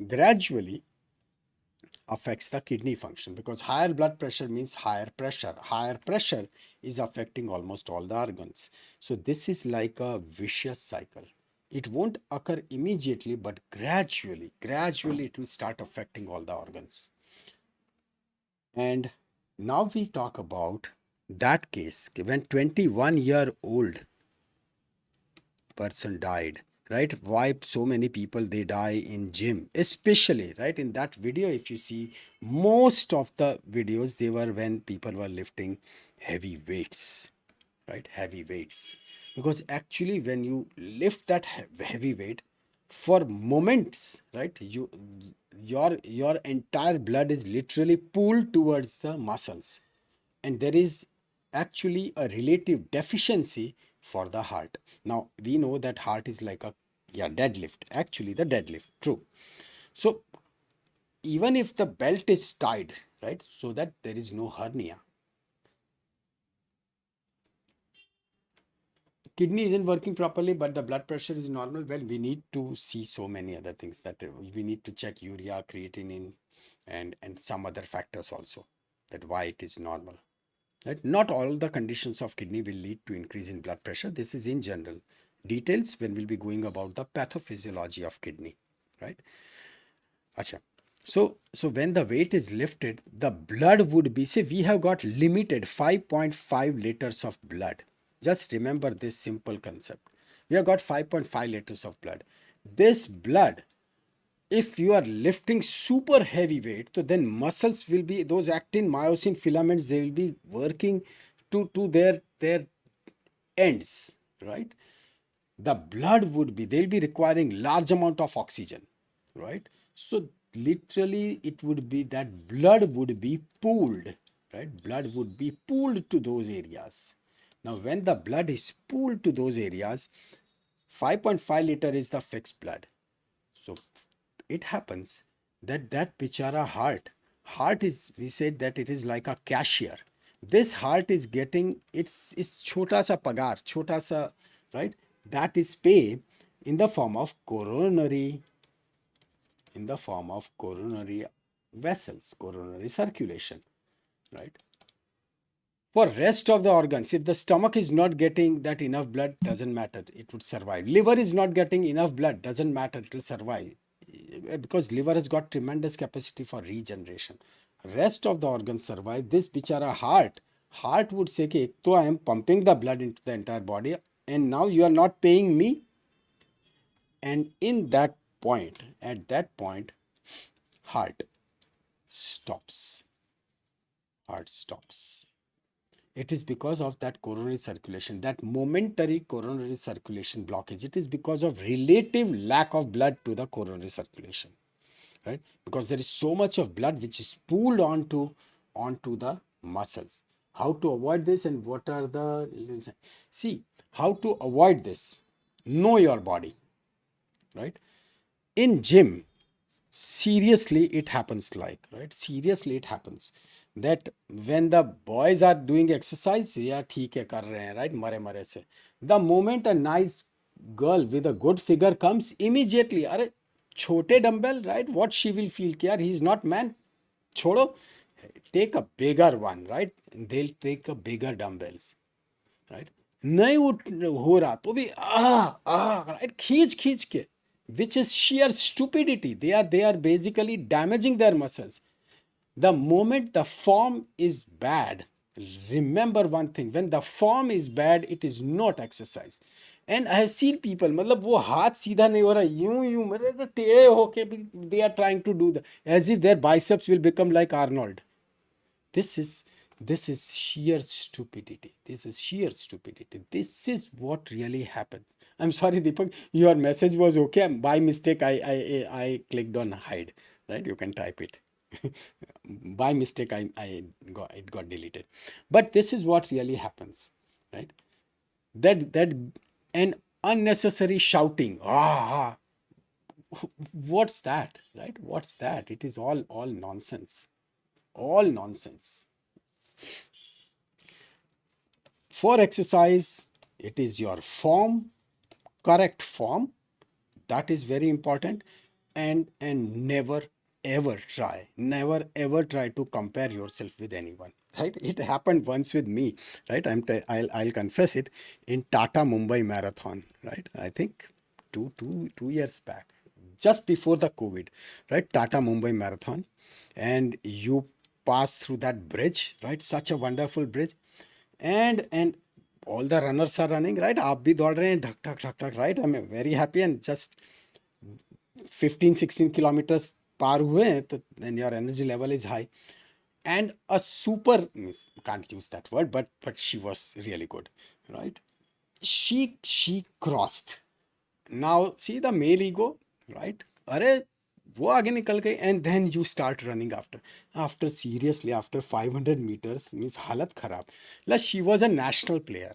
gradually affects the kidney function, because higher blood pressure means higher pressure. Higher pressure is affecting almost all the organs. So this is like a vicious cycle. It won't occur immediately, but gradually it will start affecting all the organs. And now we talk about that case when 21-year-old person died, right? Why so many people they die in gym, especially, right? In that video, if you see, most of the videos, they were when people were lifting heavy weights, right? Heavy weights. Because actually when you lift that heavy weight for moments, right, your entire blood is literally pulled towards the muscles, and there is actually a relative deficiency for the heart. Now we know that heart is like a, yeah, deadlift, actually the deadlift, true. So even if the belt is tied, right, so that there is no hernia, kidney isn't working properly but the blood pressure is normal, well, we need to see so many other things, that we need to check urea, creatinine, and some other factors also, that why it is normal. Right? Not all the conditions of kidney will lead to increase in blood pressure. This is in general. Details when we'll be going about the pathophysiology of kidney, right? Acha. So when the weight is lifted, the blood would be, say we have got limited 5.5 liters of blood. Just remember this simple concept. We have got 5.5 liters of blood. This blood, if you are lifting super heavy weight, so then muscles will be, those actin myosin filaments, they will be working to their ends, right? The blood would be, they'll be requiring large amount of oxygen, right? So literally it would be that blood would be pooled, right? Blood would be pooled to those areas. Now when the blood is pooled to those areas, 5.5 liter is the fixed blood. So it happens that bichara heart is, we said that it is like a cashier. This heart is getting it's chota sa pagar, chota sa, right? That is pay in the form of coronary, in the form of coronary vessels, coronary circulation, right? For rest of the organs, if the stomach is not getting that enough blood, doesn't matter, it would survive. Liver is not getting enough blood, doesn't matter, it will survive, because liver has got tremendous capacity for regeneration. Rest of the organs survive. This bichara heart would say कि एक तो I am pumping the blood into the entire body and now you are not paying me. And in that point, at that point, heart stops. Heart stops. It is because of that coronary circulation, that momentary coronary circulation blockage. It is because of relative lack of blood to the coronary circulation, right? Because there is so much of blood which is pooled onto the muscles. How to avoid this and what are the, see, how to avoid this? Know your body, right? In gym, seriously it happens, like, right, seriously it happens that when the boys are doing exercise, yeah, theek hai, kar rahe hain, right, mare se, the moment a nice girl with a good figure comes, immediately, are chote dumbbell, right, what she will feel, कि यार he is not man, छोड़ो, take a bigger one, right, and they'll take a bigger dumbbells, right? नहीं उठ हो रहा तो भी right, खींच खींच के, which is sheer stupidity. They are basically damaging their muscles. The moment the form is bad, remember one thing, when the form is bad, it is not exercise. And I have seen people, मतलब वो हाथ सीधा नहीं हो रहा, यूं यूं मेरे टेढ़े होके भी they are trying to do the, as if their biceps will become like Arnold. This is sheer stupidity. This is sheer stupidity. This is what really happens. I'm sorry, Deepak, your message was okay. By mistake, I clicked on hide. Right? You can type it. By mistake, it got deleted. But this is what really happens, right? That an unnecessary shouting. What's that? Right? What's that? It is all nonsense. All nonsense. For exercise, it is your form, correct form, that is very important. And never ever try to compare yourself with anyone, right? It happened once with me, right? I'll confess it, in Tata Mumbai marathon, right? I think two years back, just before the COVID, right? Tata Mumbai marathon, and you pass through that bridge, right? Such a wonderful bridge, and all the runners are running, right? आप भी दौड़ रहे हैं, ढक ढक ढक ढक, right? I'm very happy, and just 15-16 kilometers par हुए हैं, तो then your energy level is high, and a super, can't use that word, but she was really good, right? She crossed. Now see the male ego, right? अरे वो आगे निकल गई, and then you start running after seriously after 500 meters, means हालत खराब. Like she was a national player.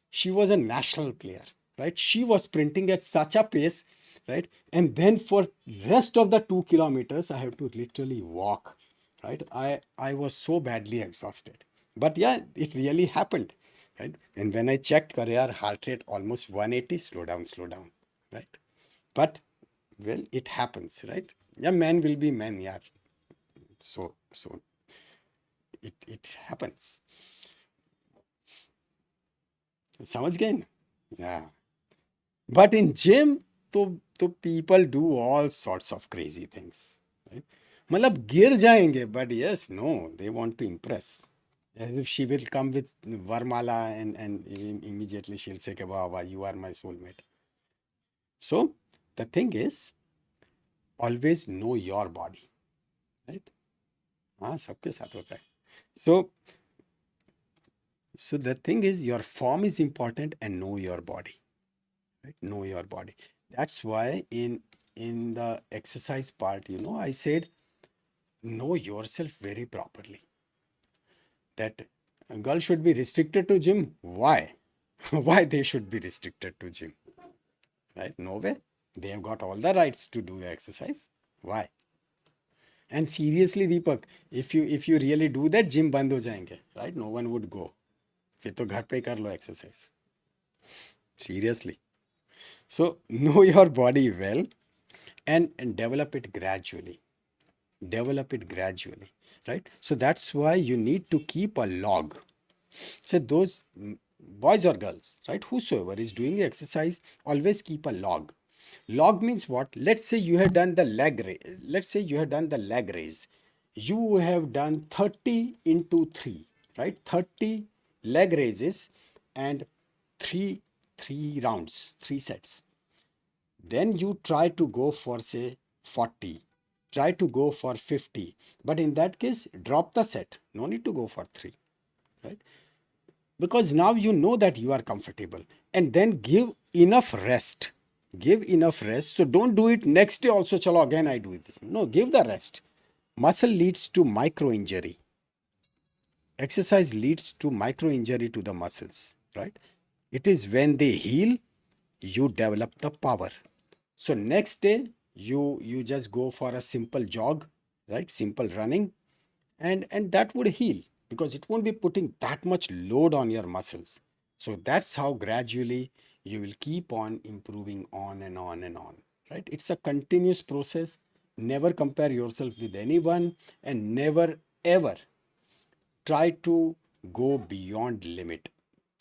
She was a national player, right? She was sprinting at such a pace, right? And then for rest of the 2 kilometers, I have to literally walk, right? I was so badly exhausted. But yeah, it really happened, right? And when I checked career heart rate almost 180, slow down, right? But well, it happens, right? Yeah, men will be men, yeah. So it happens. समझ गए ना? Yeah. But in gym, तो people do all sorts of crazy things, right? मतलब गिर जाएंगे, but yes, no, they want to impress. As if she will come with Varmala and immediately she'll say, Baba, you are my soulmate. So the thing is, always know your body, right? हाँ सबके साथ होता है. So the thing is, your form is important and know your body, right? Know your body. That's why in the exercise part, I said know yourself very properly. That a girl should be restricted to gym. Why? Why they should be restricted to gym? Right? No way. They have got all the rights to do exercise. Why? And seriously, Deepak, if you really do that, gym band ho jayenge, right? No one would go. फिर तो घर पे ही कर लो exercise. Seriously. So know your body well and develop it gradually. Develop it gradually, right? So that's why you need to keep a log. So those boys or girls, right, whosoever is doing the exercise, always keep a log. Log means what? Let's say you have done the leg raise. Let's say you have done the leg raise. You have done 30 into 3, right? 30 leg raises and three rounds, 3 sets. Then you try to go for say 40. Try to go for 50. But in that case, drop the set. No need to go for 3, right? Because now you know that you are comfortable, and then give enough rest. Give enough rest. So don't do it next day also, chalo again I do this. No, give the rest. Muscle leads to micro injury. Exercise leads to micro injury to the muscles, right? It is when they heal, you develop the power. So next day you just go for a simple jog, right? Simple running, and that would heal because it won't be putting that much load on your muscles. So that's how gradually you will keep on improving on and on and on, right? It's a continuous process. Never compare yourself with anyone and never ever try to go beyond limit,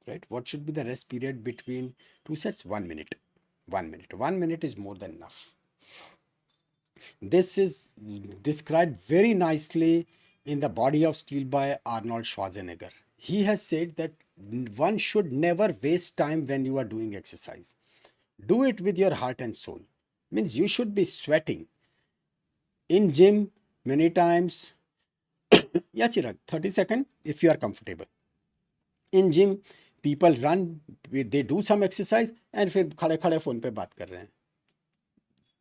right? What should be the rest period between two sets? 1 minute. 1 minute. 1 minute is more than enough. This is described very nicely in The Body of Steel by Arnold Schwarzenegger. He has said that one should never waste time when you are doing exercise. Do it with your heart and soul. Means you should be sweating. In gym, many times, yeah, Chirag, 30 seconds if you are comfortable. In gym, people run, they do some exercise and फिर खड़े खड़े phone पे बात कर रहे हैं.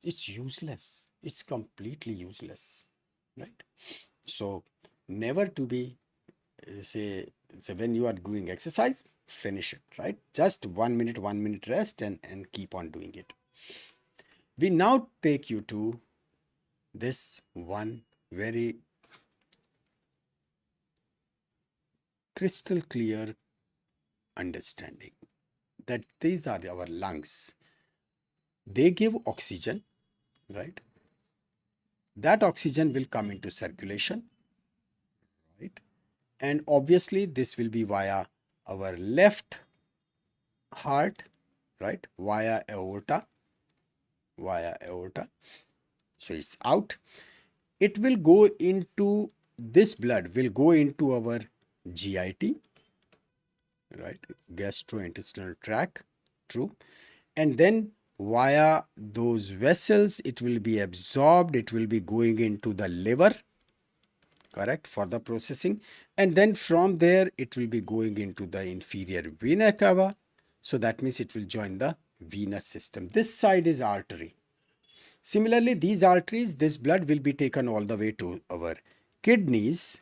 It's useless. It's completely useless, right? So never to be say when you are doing exercise, finish it, right? Just 1 minute rest and keep on doing it. We now take you to this one very crystal clear understanding that these are our lungs. They give oxygen, right? That oxygen will come into circulation, right? And obviously this will be via our left heart, right? Via aorta. So it's out. It will go into, this blood will go into our GIT, right? Gastrointestinal tract, true. And then via those vessels, it will be absorbed. It will be going into the liver, correct, for the processing. And then from there, it will be going into the inferior vena cava. So that means it will join the venous system. This side is artery. Similarly, these arteries, this blood will be taken all the way to our kidneys.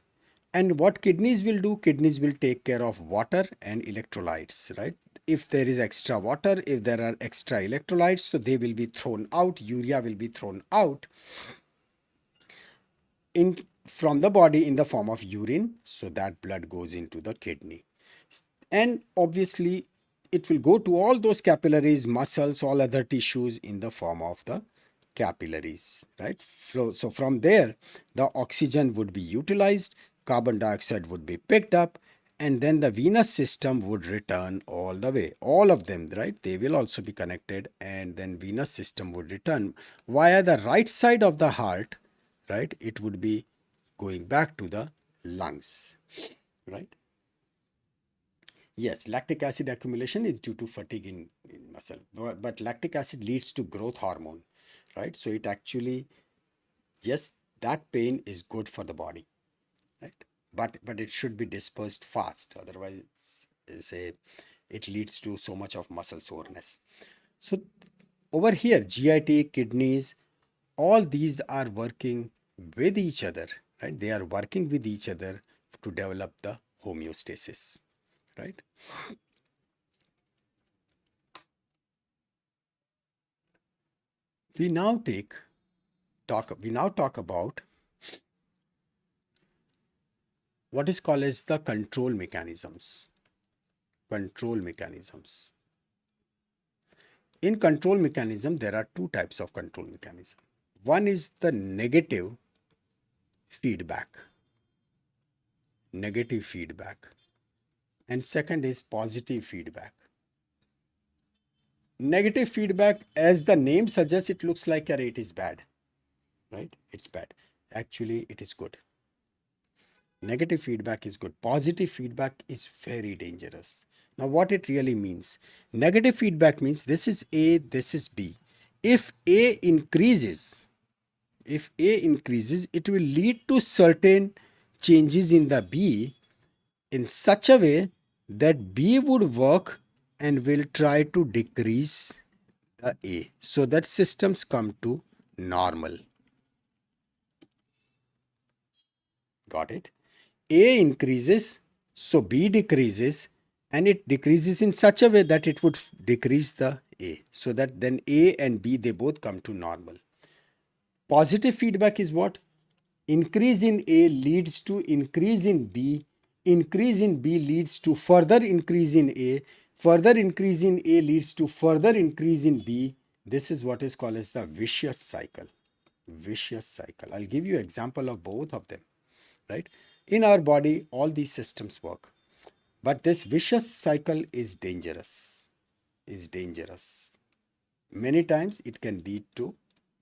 And what kidneys will do? Kidneys will take care of water and electrolytes, right? If there is extra water, if there are extra electrolytes, so they will be thrown out. Urea will be thrown out from the body in the form of urine. So that blood goes into the kidney. And obviously, it will go to all those capillaries, muscles, all other tissues in the form of the capillaries, right? So from there, the oxygen would be utilized, carbon dioxide would be picked up, and then the venous system would return all the way. All of them, right? They will also be connected, and then venous system would return via the right side of the heart, right? It would be going back to the lungs, right? Yes, lactic acid accumulation is due to fatigue in muscle, but lactic acid leads to growth hormone, right? So it actually, yes, that pain is good for the body, right? But it should be dispersed fast, otherwise it leads to so much of muscle soreness. So over here, GIT, kidneys, all these are working with each other, right? They are working with each other to develop the homeostasis, right? We now talk about what is called as the control mechanisms. Control mechanisms. In control mechanism, there are two types of control mechanism. One is the feedback, negative feedback, and second is positive feedback. Negative feedback, as the name suggests, it looks like it is bad, right? It's bad. Actually, it is good. Negative feedback is good. Positive feedback is very dangerous. Now, what it really means? Negative feedback means this is A, this is B. If A increases, it will lead to certain changes in the B in such a way that B would work and will try to decrease the A, so that systems come to normal. Got it? A increases, so B decreases, and it decreases in such a way that it would decrease the A, so that then A and B, they both come to normal. Positive feedback is what? Increase in A leads to increase in B, increase in B leads to further increase in A, further increase in A leads to further increase in B. This is what is called as the vicious cycle. Vicious cycle. I'll give you an example of both of them, right? In our body, all these systems work. But this vicious cycle is dangerous. Many times it can lead to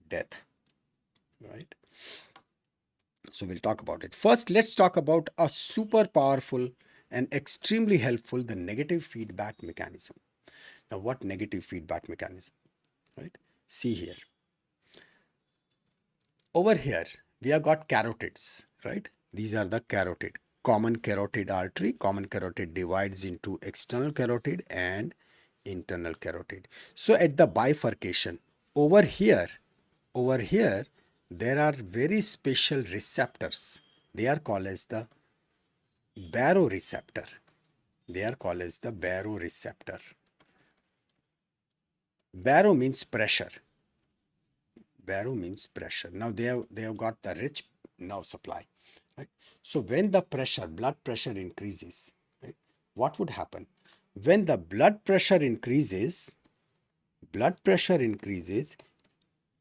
death, right? So we'll talk about it. First, let's talk about a super powerful and extremely helpful, the negative feedback mechanism. Now, what negative feedback mechanism, right? See here. Over here, we have got carotids, right? These are the carotid. Common carotid artery. Common carotid divides into external carotid and internal carotid. So at the bifurcation, over here, there are very special receptors. They are called as the baroreceptor. Baro means pressure. Now they have got the rich nerve supply, right? So when the blood pressure increases, right, what would happen? When the blood pressure increases,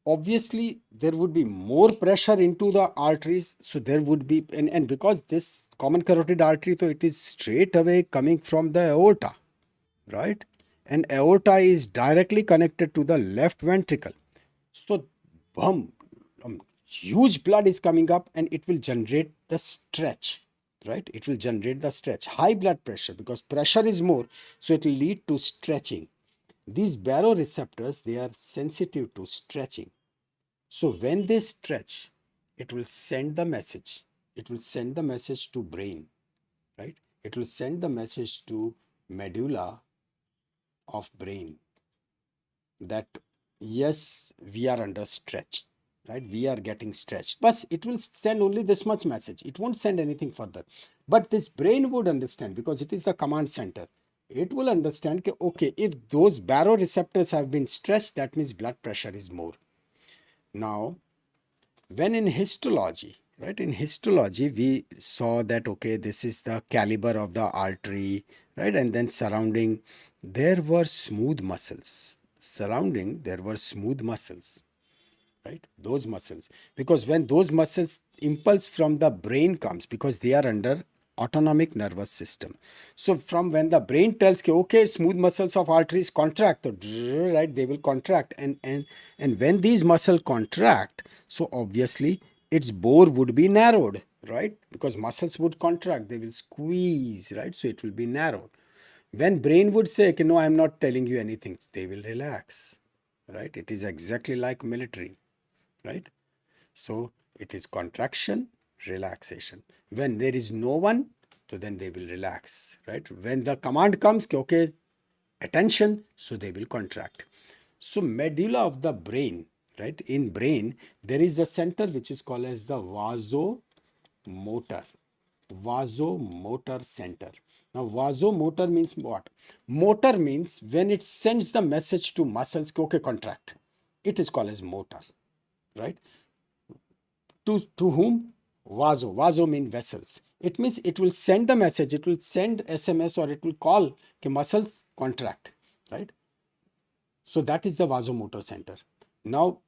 obviously there would be more pressure into the arteries. So there would be, and because this common carotid artery, so it is straight away coming from the aorta, right? And aorta is directly connected to the left ventricle. So, boom, huge blood is coming up and it will generate the stretch, right? It will generate the stretch. High blood pressure, because pressure is more, so it will lead to stretching. These baroreceptors, they are sensitive to stretching. So when they stretch, it will send the message. It will send the message to brain, right? It will send the message to medulla of brain that yes, we are under stretch, right? We are getting stretched. But it will send only this much message. It won't send anything further. But this brain would understand, because it is the command center. It will understand, okay, if those baroreceptors have been stretched, that means blood pressure is more. Now, when in histology, right, in histology, we saw that, okay, this is the caliber of the artery, right? And then surrounding, there were smooth muscles. Right? Those muscles. Because when those muscles, impulse from the brain comes, because they are under autonomic nervous system. So from when the brain tells, okay, smooth muscles of arteries contract, right, they will contract. And when these muscles contract, so obviously its bore would be narrowed, right? Because muscles would contract, they will squeeze, right? So it will be narrowed. When brain would say, okay, no, I'm not telling you anything, they will relax, right? It is exactly like military, right? So it is contraction, relaxation. When there is no one, so then they will relax, right? When the command comes, okay, attention, so they will contract. So medulla of the brain, right? In brain, there is a center which is called as the vasomotor. Vasomotor center. Now, vasomotor means what? Motor means when it sends the message to muscles, okay, contract. It is called as motor, right? To whom? Vaso means vessels. It means it will send the message, it will send SMS or it will call कि muscles contract, right? So that is the vasomotor center. Now,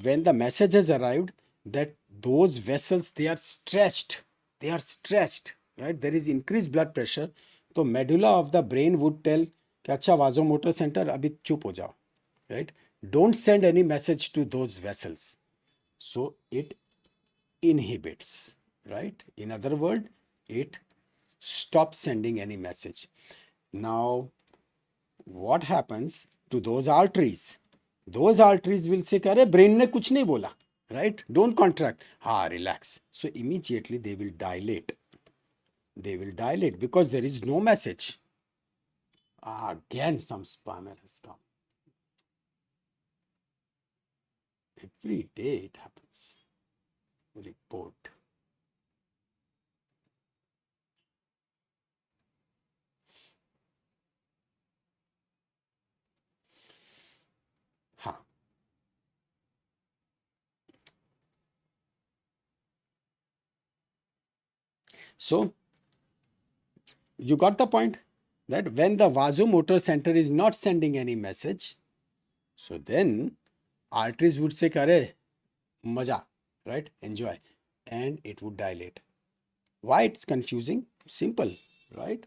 when the message has arrived that those vessels, they are stretched, right? There is increased blood pressure. So medulla of the brain would tell कि अच्छा vasomotor center अभी चुप हो जाओ, right? Don't send any message to those vessels. So it inhibits, right? In other words, it stops sending any message. Now, what happens to those arteries? Those arteries will say, अरे brain ने कुछ नहीं बोला, right? Don't contract. Relax. So immediately they will dilate. They will dilate because there is no message. Again some spammer has come. Every day it happens. Report. So you got the point that when the vasomotor center is not sending any message, so then arteries would say, "Kare, maja," right? Enjoy, and it would dilate. Why it's confusing? Simple, right?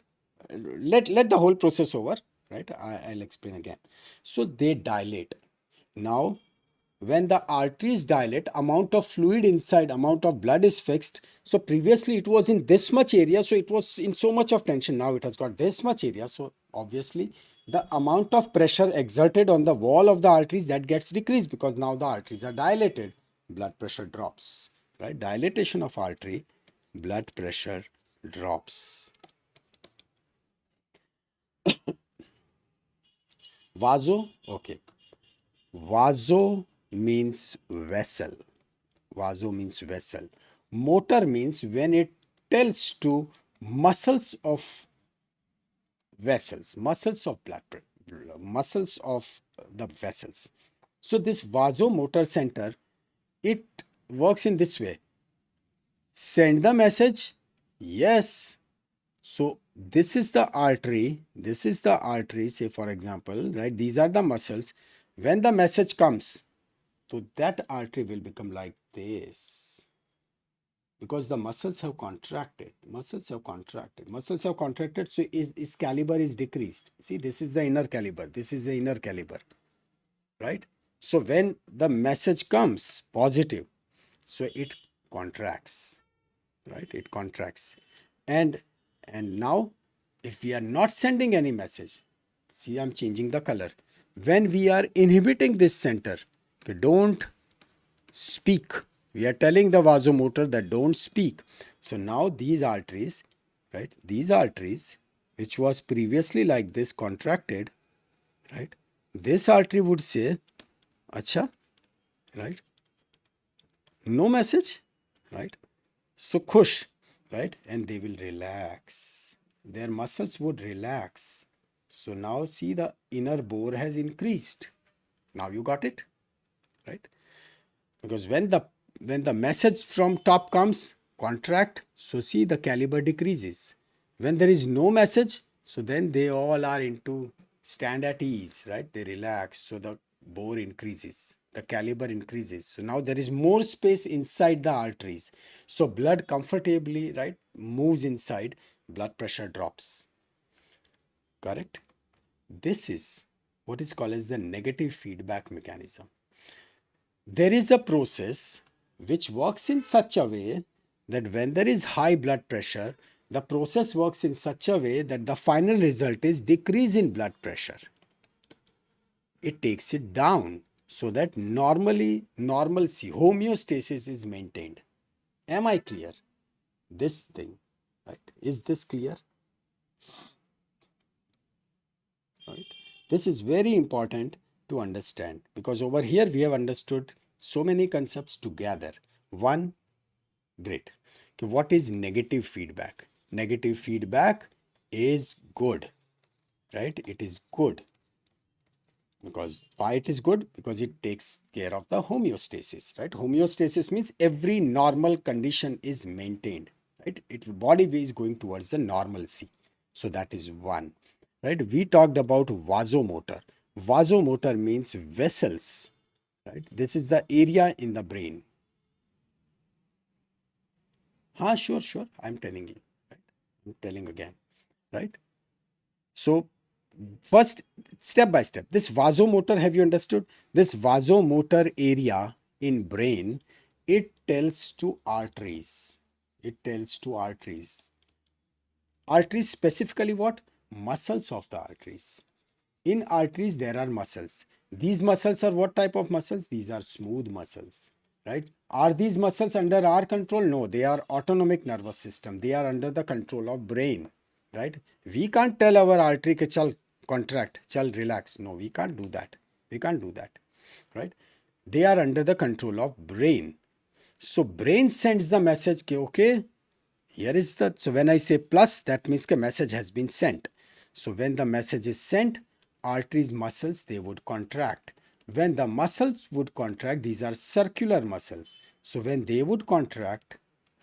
Let the whole process over, right? I'll explain again. So they dilate. Now, when the arteries dilate, amount of fluid inside, amount of blood is fixed. So previously it was in this much area, so it was in so much of tension. Now it has got this much area, so obviously the amount of pressure exerted on the wall of the arteries, that gets decreased because now the arteries are dilated, blood pressure drops, right? Dilatation of artery, blood pressure drops. Okay. Vaso means vessel. Vaso means vessel. Motor means when it tells to muscles of vessels, muscles of blood, muscles of the vessels. So this vasomotor center, it works in this way. Send the message, yes. So this is the artery, say for example, right? These are the muscles. When the message comes, so that artery will become like this because the muscles have contracted. So its caliber is decreased. See, this is the inner caliber, right? So when the message comes positive, so it contracts, right? It contracts. And now if we are not sending any message, see, I'm changing the color. When we are inhibiting this center, okay, don't speak. We are telling the vasomotor that don't speak. So now these arteries, right? These arteries, which was previously like this contracted, right? This artery would say, acha, right? No message, right? So khush, right? And they will relax. Their muscles would relax. So now see, the inner bore has increased. Now you got it, right? Because when the message from top comes, contract, so see, the caliber decreases. When there is no message, so then they all are into stand at ease, right? They relax, so the bore increases, the caliber increases. So now there is more space inside the arteries, so blood comfortably, right, moves inside, blood pressure drops. Correct? This is what is called as the negative feedback mechanism. There is a process which works in such a way that when there is high blood pressure, the process works in such a way that the final result is decrease in blood pressure. It takes it down so that normalcy, homeostasis is maintained. Am I clear? This thing, right? Is this clear? Right? This is very important to understand, because over here we have understood so many concepts together. One, great. Okay, what is negative feedback? Negative feedback is good, right? It is good. Because why it is good? Because it takes care of the homeostasis, right? Homeostasis means every normal condition is maintained, right? Body is going towards the normalcy. So that is one, right? We talked about vasomotor. Vasomotor means vessels, right? This is the area in the brain. Sure. I'm telling you, right? I'm telling again, right? So first, step by step, this vasomotor, have you understood? This vasomotor area in brain, it tells to arteries. It tells to arteries. Arteries specifically what? Muscles of the arteries. In arteries, there are muscles. These muscles are what type of muscles? These are smooth muscles, right? Are these muscles under our control? No, they are autonomic nervous system. They are under the control of brain, right? We can't tell our artery ke chal contract, chal relax. No, we can't do that. We can't do that, right? They are under the control of brain. So brain sends the message ke okay, here is the, so when I say plus, that means the message has been sent. So when the message is sent, arteries, muscles, they would contract. When the muscles would contract, these are circular muscles. So when they would contract,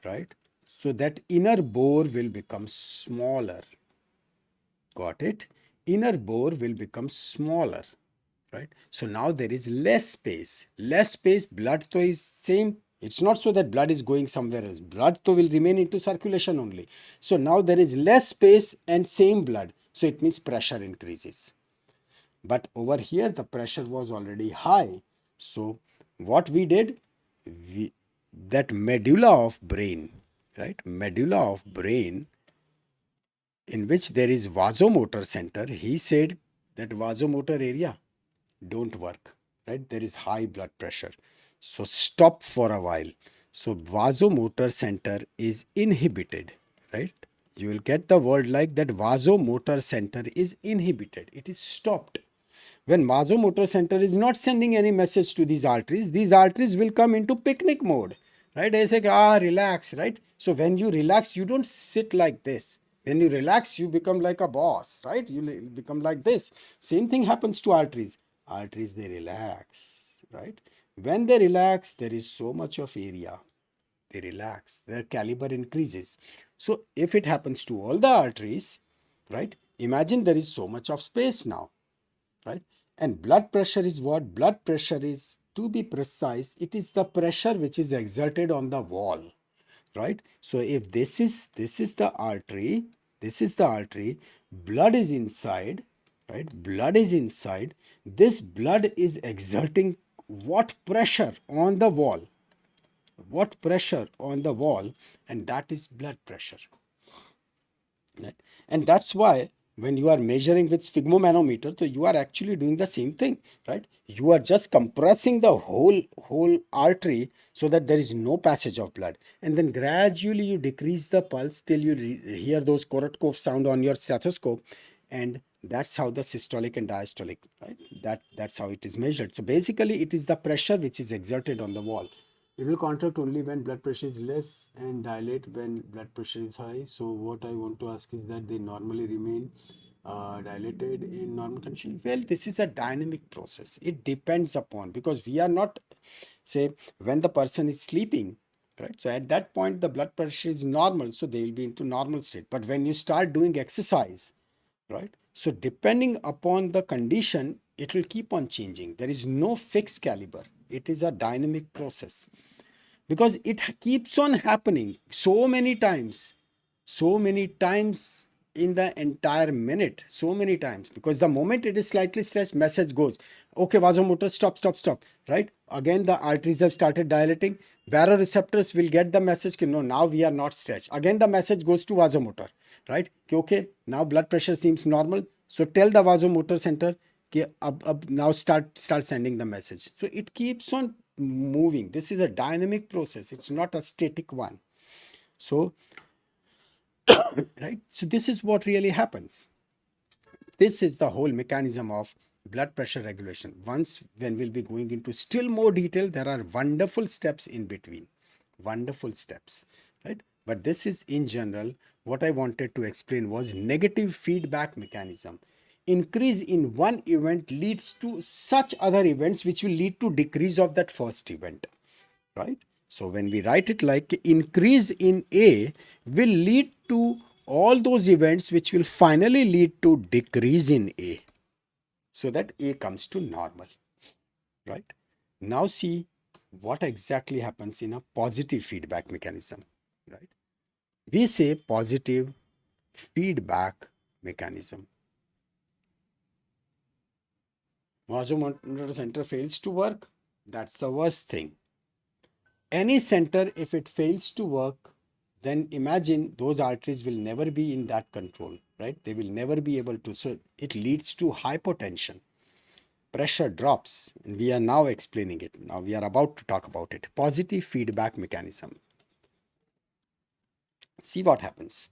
right, so that inner bore will become smaller. Got it? Inner bore will become smaller, right? So now there is less space. Less space, blood to is same. It's not so that blood is going somewhere else. Blood to will remain into circulation only. So now there is less space and same blood. So it means pressure increases. But over here the pressure was already high. So what we did, that medulla of brain, right? Medulla of brain, in which there is vasomotor center, he said that vasomotor area don't work, right? There is high blood pressure. So stop for a while. So vasomotor center is inhibited, right? You will get the word like that, vasomotor center is inhibited. It is stopped. When vasomotor center is not sending any message to these arteries will come into picnic mode, right? They say, relax, right? So when you relax, you don't sit like this. When you relax, you become like a boss, right? You become like this. Same thing happens to arteries. Arteries, they relax, right? When they relax, there is so much of area. They relax, their caliber increases. So if it happens to all the arteries, right? Imagine there is so much of space now, right? And blood pressure is what? Blood pressure is, to be precise, it is the pressure which is exerted on the wall, right? So if this is the artery, blood is inside, right? Blood is inside. This blood is exerting what pressure on the wall? What pressure on the wall? And that is blood pressure. Right? And that's why when you are measuring with sphygmomanometer, so you are actually doing the same thing, right? You are just compressing the whole artery so that there is no passage of blood, and then gradually you decrease the pulse till you hear those Korotkov sound on your stethoscope, and that's how the systolic and diastolic, right? That's how it is measured. So basically, it is the pressure which is exerted on the wall. It will contract only when blood pressure is less and dilate when blood pressure is high. So what I want to ask is that they normally remain dilated in normal condition. Well, this is a dynamic process. It depends upon, because we are not, say, when the person is sleeping, right? So at that point the blood pressure is normal, so they will be into normal state. But when you start doing exercise, right? So depending upon the condition, it will keep on changing. There is no fixed caliber. It is a dynamic process, because it keeps on happening so many times in the entire minute, so many times, because the moment it is slightly stretched, message goes, okay, vasomotor, stop, stop, stop, right? Again, the arteries have started dilating. Baroreceptors will get the message, no, now we are not stretched. Again, the message goes to vasomotor, right? Okay, now blood pressure seems normal. So tell the vasomotor center, now start sending the message. So it keeps on moving. This is a dynamic process. It's not a static one. So, right? So this is what really happens. This is the whole mechanism of blood pressure regulation. Once, when we'll be going into still more detail, there are wonderful steps in between. Wonderful steps, right? But this is in general, what I wanted to explain was negative feedback mechanism. Increase in one event leads to such other events which will lead to decrease of that first event, right? So when we write it like increase in A will lead to all those events which will finally lead to decrease in A, so that A comes to normal, right? Now see what exactly happens in a positive feedback mechanism, right? We say positive feedback mechanism. Vasomotor center fails to work, that's the worst thing. Any center, if it fails to work, then imagine those arteries will never be in that control, right? They will never be able to. So it leads to hypotension. Pressure drops, and we are now explaining it. Now we are about to talk about it. Positive feedback mechanism. See what happens.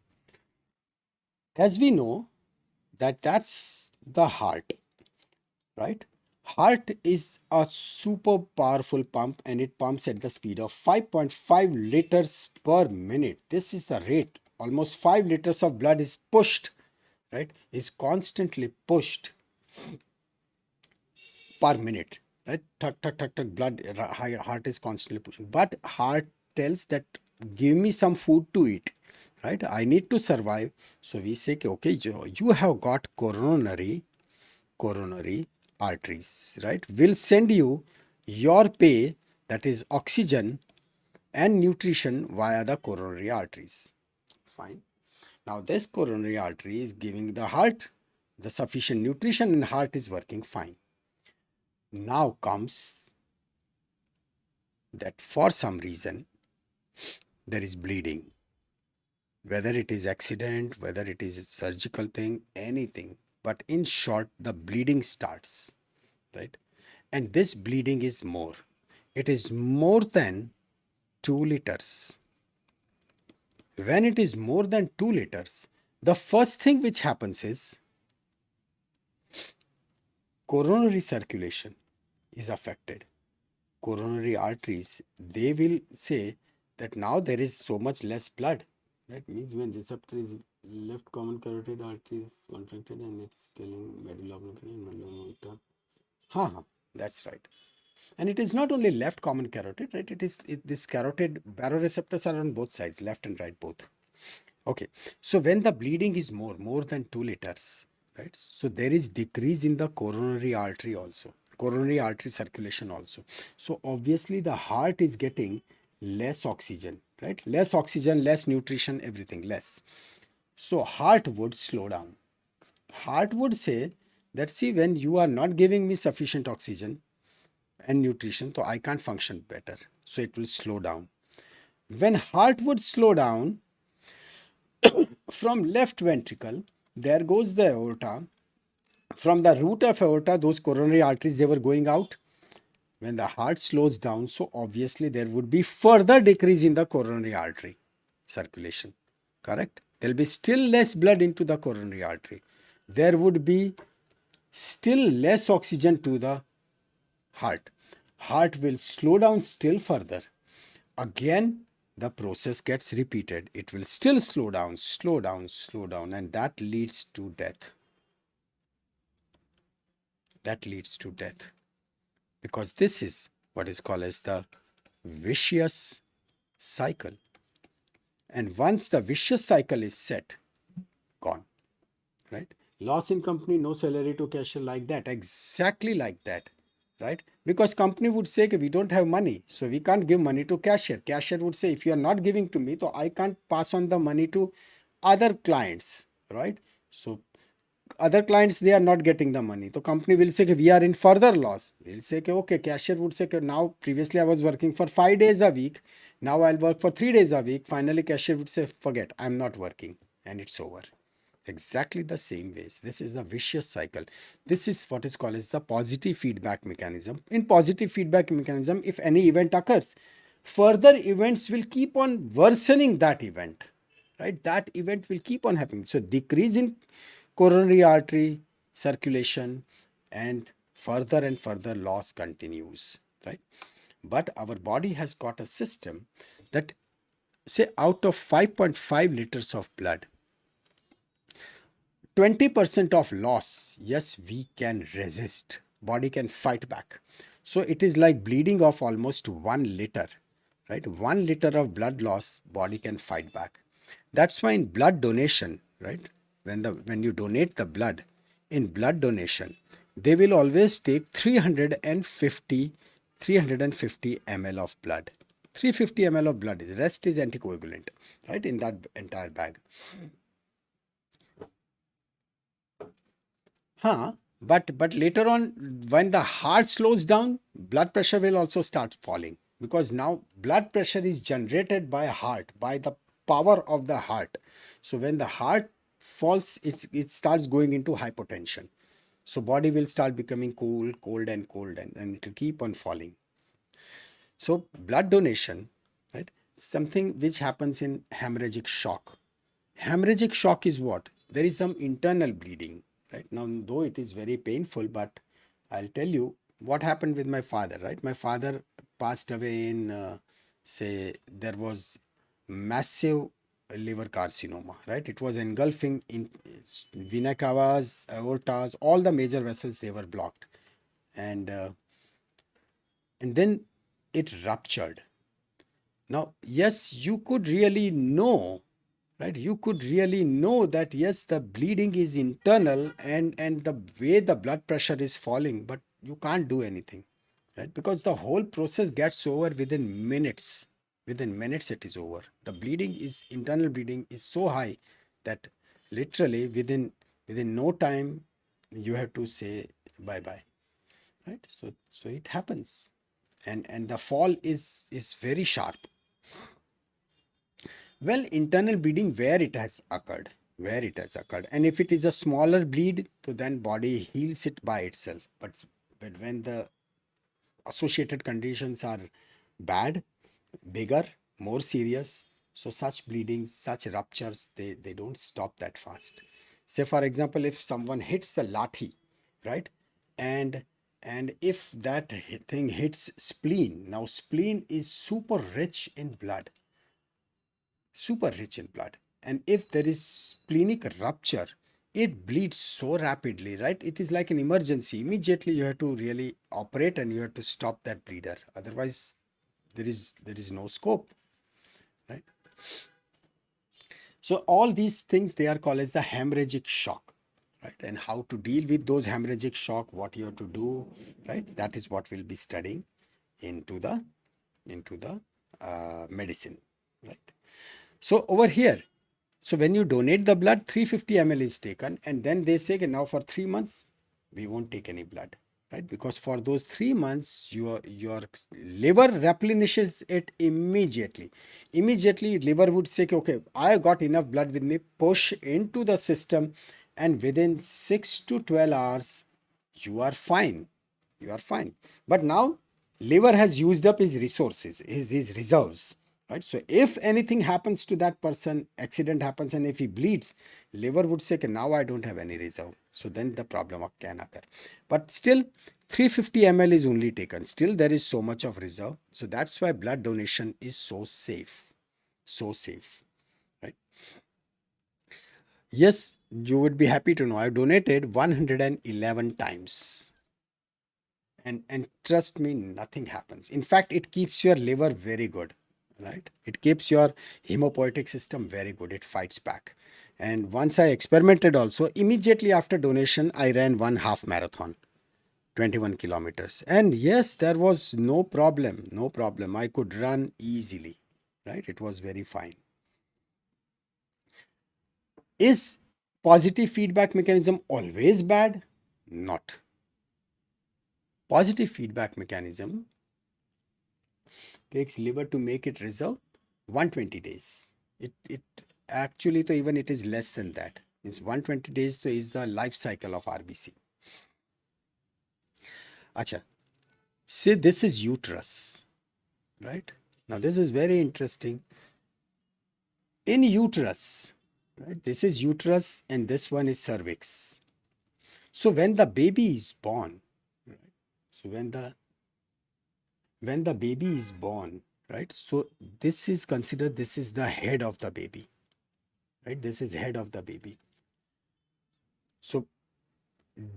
As we know that that's the heart, right? Heart is a super powerful pump, and it pumps at the speed of 5.5 liters per minute. This is the rate. Almost 5 liters of blood is pushed, right? Is constantly pushed per minute, right? Tuck, tuck, tuck, tuck, blood, heart is constantly pushing. But heart tells that give me some food to eat, right? I need to survive. So we say, okay, you have got coronary arteries, right? Will send you your pay, that is oxygen and nutrition, via the coronary arteries. Fine. Now this coronary artery is giving the heart the sufficient nutrition, and heart is working fine. Now comes that for some reason there is bleeding, whether it is accident, whether it is a surgical thing, anything. But in short, the bleeding starts, right? And this bleeding is more. It is more than 2 liters. When it is more than 2 liters, the first thing which happens is coronary circulation is affected. Coronary arteries, they will say that now there is so much less blood. That means when receptor is left common carotid artery is contracted and it's telling medulla oblongata and medulla oblongata. That's right. And it is not only left common carotid, right? This carotid baroreceptors are on both sides, left and right both. Okay. So when the bleeding is more than 2 liters, right? So there is decrease in the coronary artery also, coronary artery circulation also. So obviously the heart is getting less oxygen, right? Less oxygen, less nutrition, everything less. So heart would slow down. Heart would say that, see, when you are not giving me sufficient oxygen and nutrition, so I can't function better. So it will slow down. When heart would slow down, from left ventricle, there goes the aorta. From the root of aorta, those coronary arteries, they were going out. When the heart slows down, so obviously there would be further decrease in the coronary artery circulation, correct? There will be still less blood into the coronary artery. There would be still less oxygen to the heart. Heart will slow down still further. Again, the process gets repeated. It will still slow down, slow down, slow down, and that leads to death. That leads to death. Because this is what is called as the vicious cycle. And once the vicious cycle is set, gone, right? Loss in company, no salary to cashier, like that, exactly like that, right? Because company would say, we don't have money, so we can't give money to cashier. Cashier would say, if you are not giving to me, so I can't pass on the money to other clients, right? So other clients, they are not getting the money. So company will say कि we are in further loss. We'll say कि okay, cashier would say कि now previously I was working for 5 days a week, now I'll work for 3 days a week. Finally cashier would say forget, I'm not working, and it's over. Exactly the same ways. This is the vicious cycle. This is what is called as the positive feedback mechanism. In positive feedback mechanism, if any event occurs, further events will keep on worsening that event, right? That event will keep on happening. So decrease in coronary artery circulation, and further loss continues, right? But our body has got a system that, say, out of 5.5 liters of blood, 20% of loss, yes, we can resist. Body can fight back. So it is like bleeding of almost 1 liter, right? 1 liter of blood loss, body can fight back. That's why in blood donation, right? When you donate the blood, in blood donation, they will always take 350 ml of blood. 350 ml of blood. The rest is anticoagulant, right? In that entire bag. Huh? But later on, when the heart slows down, blood pressure will also start falling, because now blood pressure is generated by heart, by the power of the heart. So when the heart falls, it starts going into hypotension. So body will start becoming cold and it will keep on falling. So blood donation, right? Something which happens in hemorrhagic shock. Hemorrhagic shock is what? There is some internal bleeding, right? Now, though it is very painful, but I'll tell you what happened with my father, right? My father passed away in, say, there was massive liver carcinoma, right? It was engulfing in vena cavas, aortas, all the major vessels, they were blocked. And then it ruptured. Now, yes, you could really know, right? You could really know that yes, the bleeding is internal, and the way the blood pressure is falling, but you can't do anything, right? Because the whole process gets over within minutes. Within minutes, it is over. The internal bleeding is so high that literally within no time you have to say bye bye, right? So it happens, and the fall is very sharp. Well, internal bleeding where it has occurred, and if it is a smaller bleed, so then body heals it by itself. But when the associated conditions are bad, bigger, more serious, so such bleedings, such ruptures, they don't stop that fast. Say for example, if someone hits the lathi, right, and if that thing hits spleen, now spleen is super rich in blood, and if there is splenic rupture, it bleeds so rapidly, right? It is like an emergency. Immediately you have to really operate, and you have to stop that bleeder, otherwise there is no scope, right? So all these things, they are called as the hemorrhagic shock, right? And how to deal with those hemorrhagic shock, what you have to do, right? That is what we'll be studying into the medicine, right? So over here, so when you donate the blood, 350 ml is taken, and then they say, okay, now for 3 months, we won't take any blood, right? Because for those 3 months, your liver replenishes it immediately. Immediately, liver would say, okay, I got enough blood with me, push into the system, and within 6 to 12 hours, you are fine. You are fine. But now, liver has used up his resources, his reserves, right? So if anything happens to that person, accident happens, and if he bleeds, liver would say, okay, now I don't have any reserve. So then the problem can occur. But still, 350 ml is only taken. Still there is so much of reserve. So that's why blood donation is so safe. So safe, right? Yes, you would be happy to know I've donated 111 times. And trust me, nothing happens. In fact, it keeps your liver very good, right? It keeps your hemopoietic system very good. It fights back. And once I experimented also, immediately after donation, I ran one half marathon, 21 kilometers. And yes, there was no problem, no problem. I could run easily, right? It was very fine. Is positive feedback mechanism always bad? Not. Positive feedback mechanism takes liver to make it reserve 120 days. It actually, so even it is less than that. Means 120 days so is the life cycle of RBC. Acha, say this is uterus, right? Now this is very interesting. In uterus, right? This is uterus and this one is cervix. So when the baby is born, right? So when the baby is born, right? So this is considered, this is the head of the baby, right? This is head of the baby. So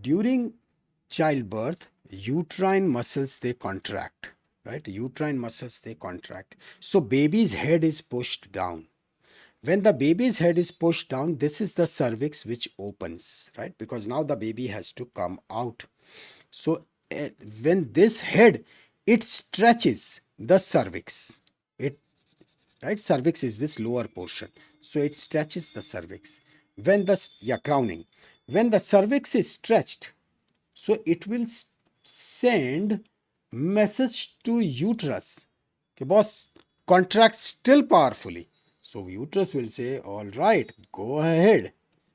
during childbirth, uterine muscles they contract, right? Uterine muscles they contract. So baby's head is pushed down. When the baby's head is pushed down, this is the cervix which opens, right? Because now the baby has to come out. So when this head, it stretches the cervix. It, right? Cervix is this lower portion. So it stretches the cervix. When the, crowning. When the cervix is stretched, so it will send message to uterus. Okay, boss, contract still powerfully. So uterus will say, all right, go ahead.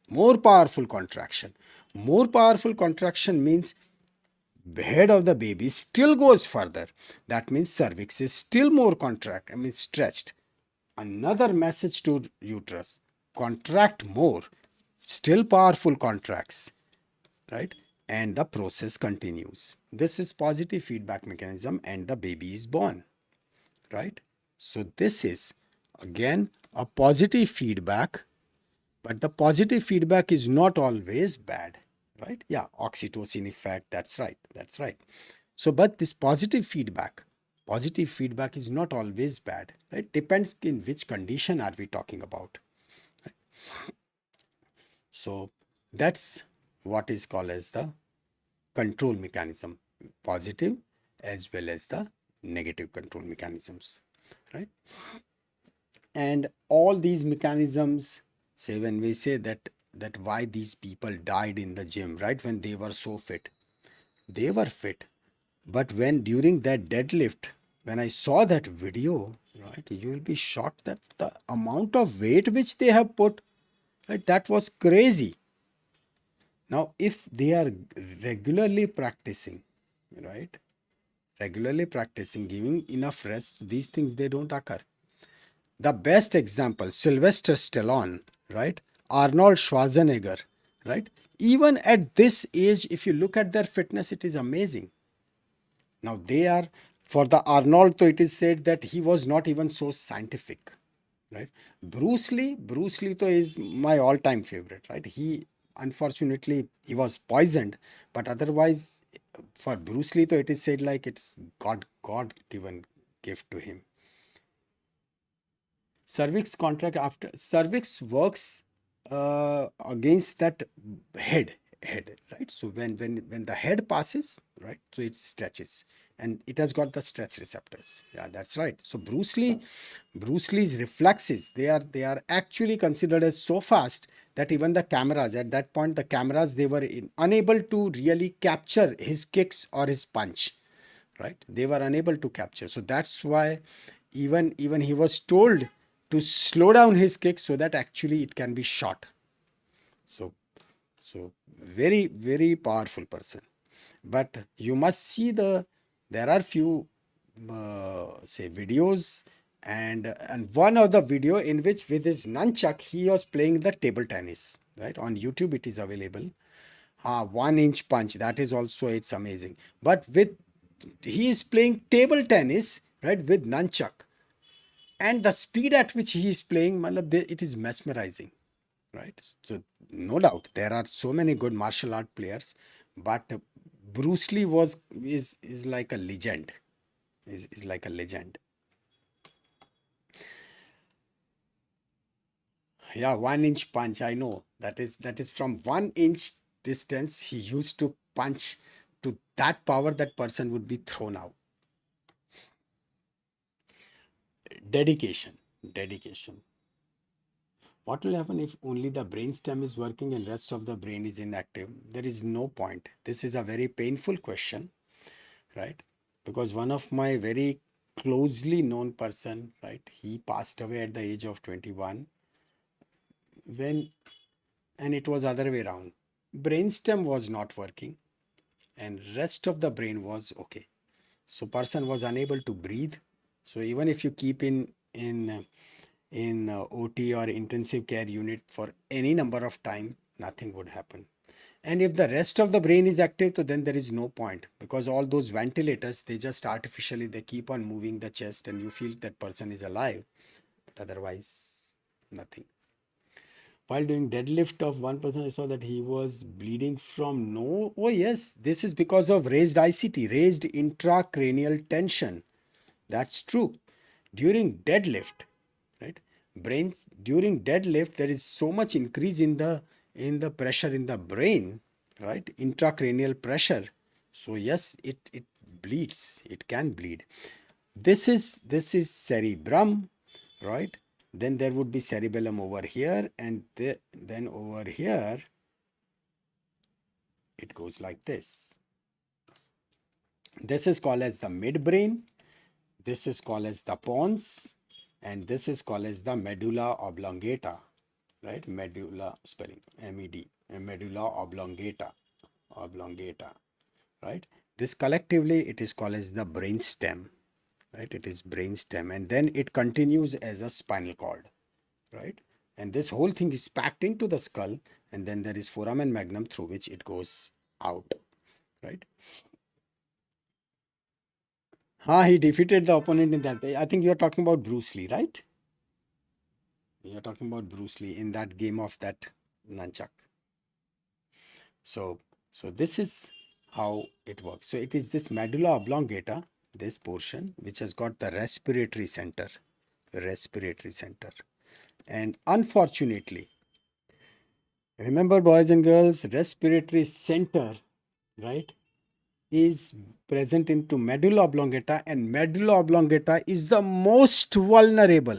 More powerful contraction. More powerful contraction means head of the baby still goes further. That means cervix is still more stretched. Another message to uterus, contract more. Still powerful contracts, right? And the process continues. This is positive feedback mechanism and the baby is born, right? So this is again a positive feedback, but the positive feedback is not always bad, right? Yeah, oxytocin effect, that's right, that's right. So but this positive feedback is not always bad, right? Depends in which condition are we talking about, right? So that's what is called as the control mechanism, positive as well as the negative control mechanisms, right? And all these mechanisms, say when we say that why these people died in the gym, right? When they were so fit, they were fit, but when during that deadlift, when I saw that video, right, you will be shocked that the amount of weight which they have put, right, that was crazy. Now if they are regularly practicing, right, regularly practicing, giving enough rest, these things they don't occur. The best example, Sylvester Stallone, right? Arnold Schwarzenegger, right? Even at this age, if you look at their fitness, it is amazing. Now they are, for the Arnold, so it is said that he was not even so scientific, right? Bruce Lee though is my all-time favorite, right? He, unfortunately, he was poisoned, but otherwise, for Bruce Lee though it is said like it's God given gift to him. Cervix contract after cervix works against that head, right? So when the head passes, right, so it stretches and it has got the stretch receptors. Yeah, that's right. So Bruce Lee's reflexes, they are actually considered as so fast that even the cameras at that point, the cameras, they were unable to really capture his kicks or his punch, right? They were unable to capture. So that's why even he was told to slow down his kick so that actually it can be shot. So very powerful person. But you must see there are few say videos, and one of the video in which with his nunchuck he was playing the table tennis, right? On YouTube it is available. 1 inch punch, that is also, it's amazing. But with, he is playing table tennis, right, with nunchuck, and the speed at which he is playing, it is mesmerizing, right? So no doubt there are so many good martial art players, but Bruce Lee is like a legend, is like a legend. Yeah, 1 inch punch, I know that is from 1 inch distance he used to punch to that power, that person would be thrown out. Dedication. What will happen if only the brainstem is working and rest of the brain is inactive? There is no point. This is a very painful question, right? Because one of my very closely known person, right, he passed away at the age of 21 when, and it was other way around. Brainstem was not working and rest of the brain was okay. So person was unable to breathe. So even if you keep in OT or intensive care unit for any number of time, nothing would happen. And if the rest of the brain is active, so then there is no point, because all those ventilators, they just artificially, they keep on moving the chest and you feel that person is alive, but otherwise nothing. While doing deadlift of one person, I saw that he was bleeding from no. Oh yes, this is because of raised ICT, raised intracranial tension. That's true. During deadlift, right? Brain during deadlift, there is so much increase in the pressure in the brain, right? Intracranial pressure. So yes, it bleeds. It can bleed. This is cerebrum, right? Then there would be cerebellum over here, and then over here it goes like this. This is called as the midbrain. This is called as the pons, and this is called as the medulla oblongata, right? Medulla spelling MED, medulla oblongata, right? This collectively it is called as the brain stem, right? It is brain stem, and then it continues as a spinal cord, right? And this whole thing is packed into the skull, and then there is foramen magnum through which it goes out, right? He defeated the opponent in that. I think you're talking about Bruce Lee, right? You're talking about Bruce Lee in that game of that nunchuck. So, so this is how it works. So it is this medulla oblongata, this portion, which has got the respiratory center, and unfortunately, remember boys and girls, respiratory center, right, is present into medulla oblongata, and medulla oblongata is the most vulnerable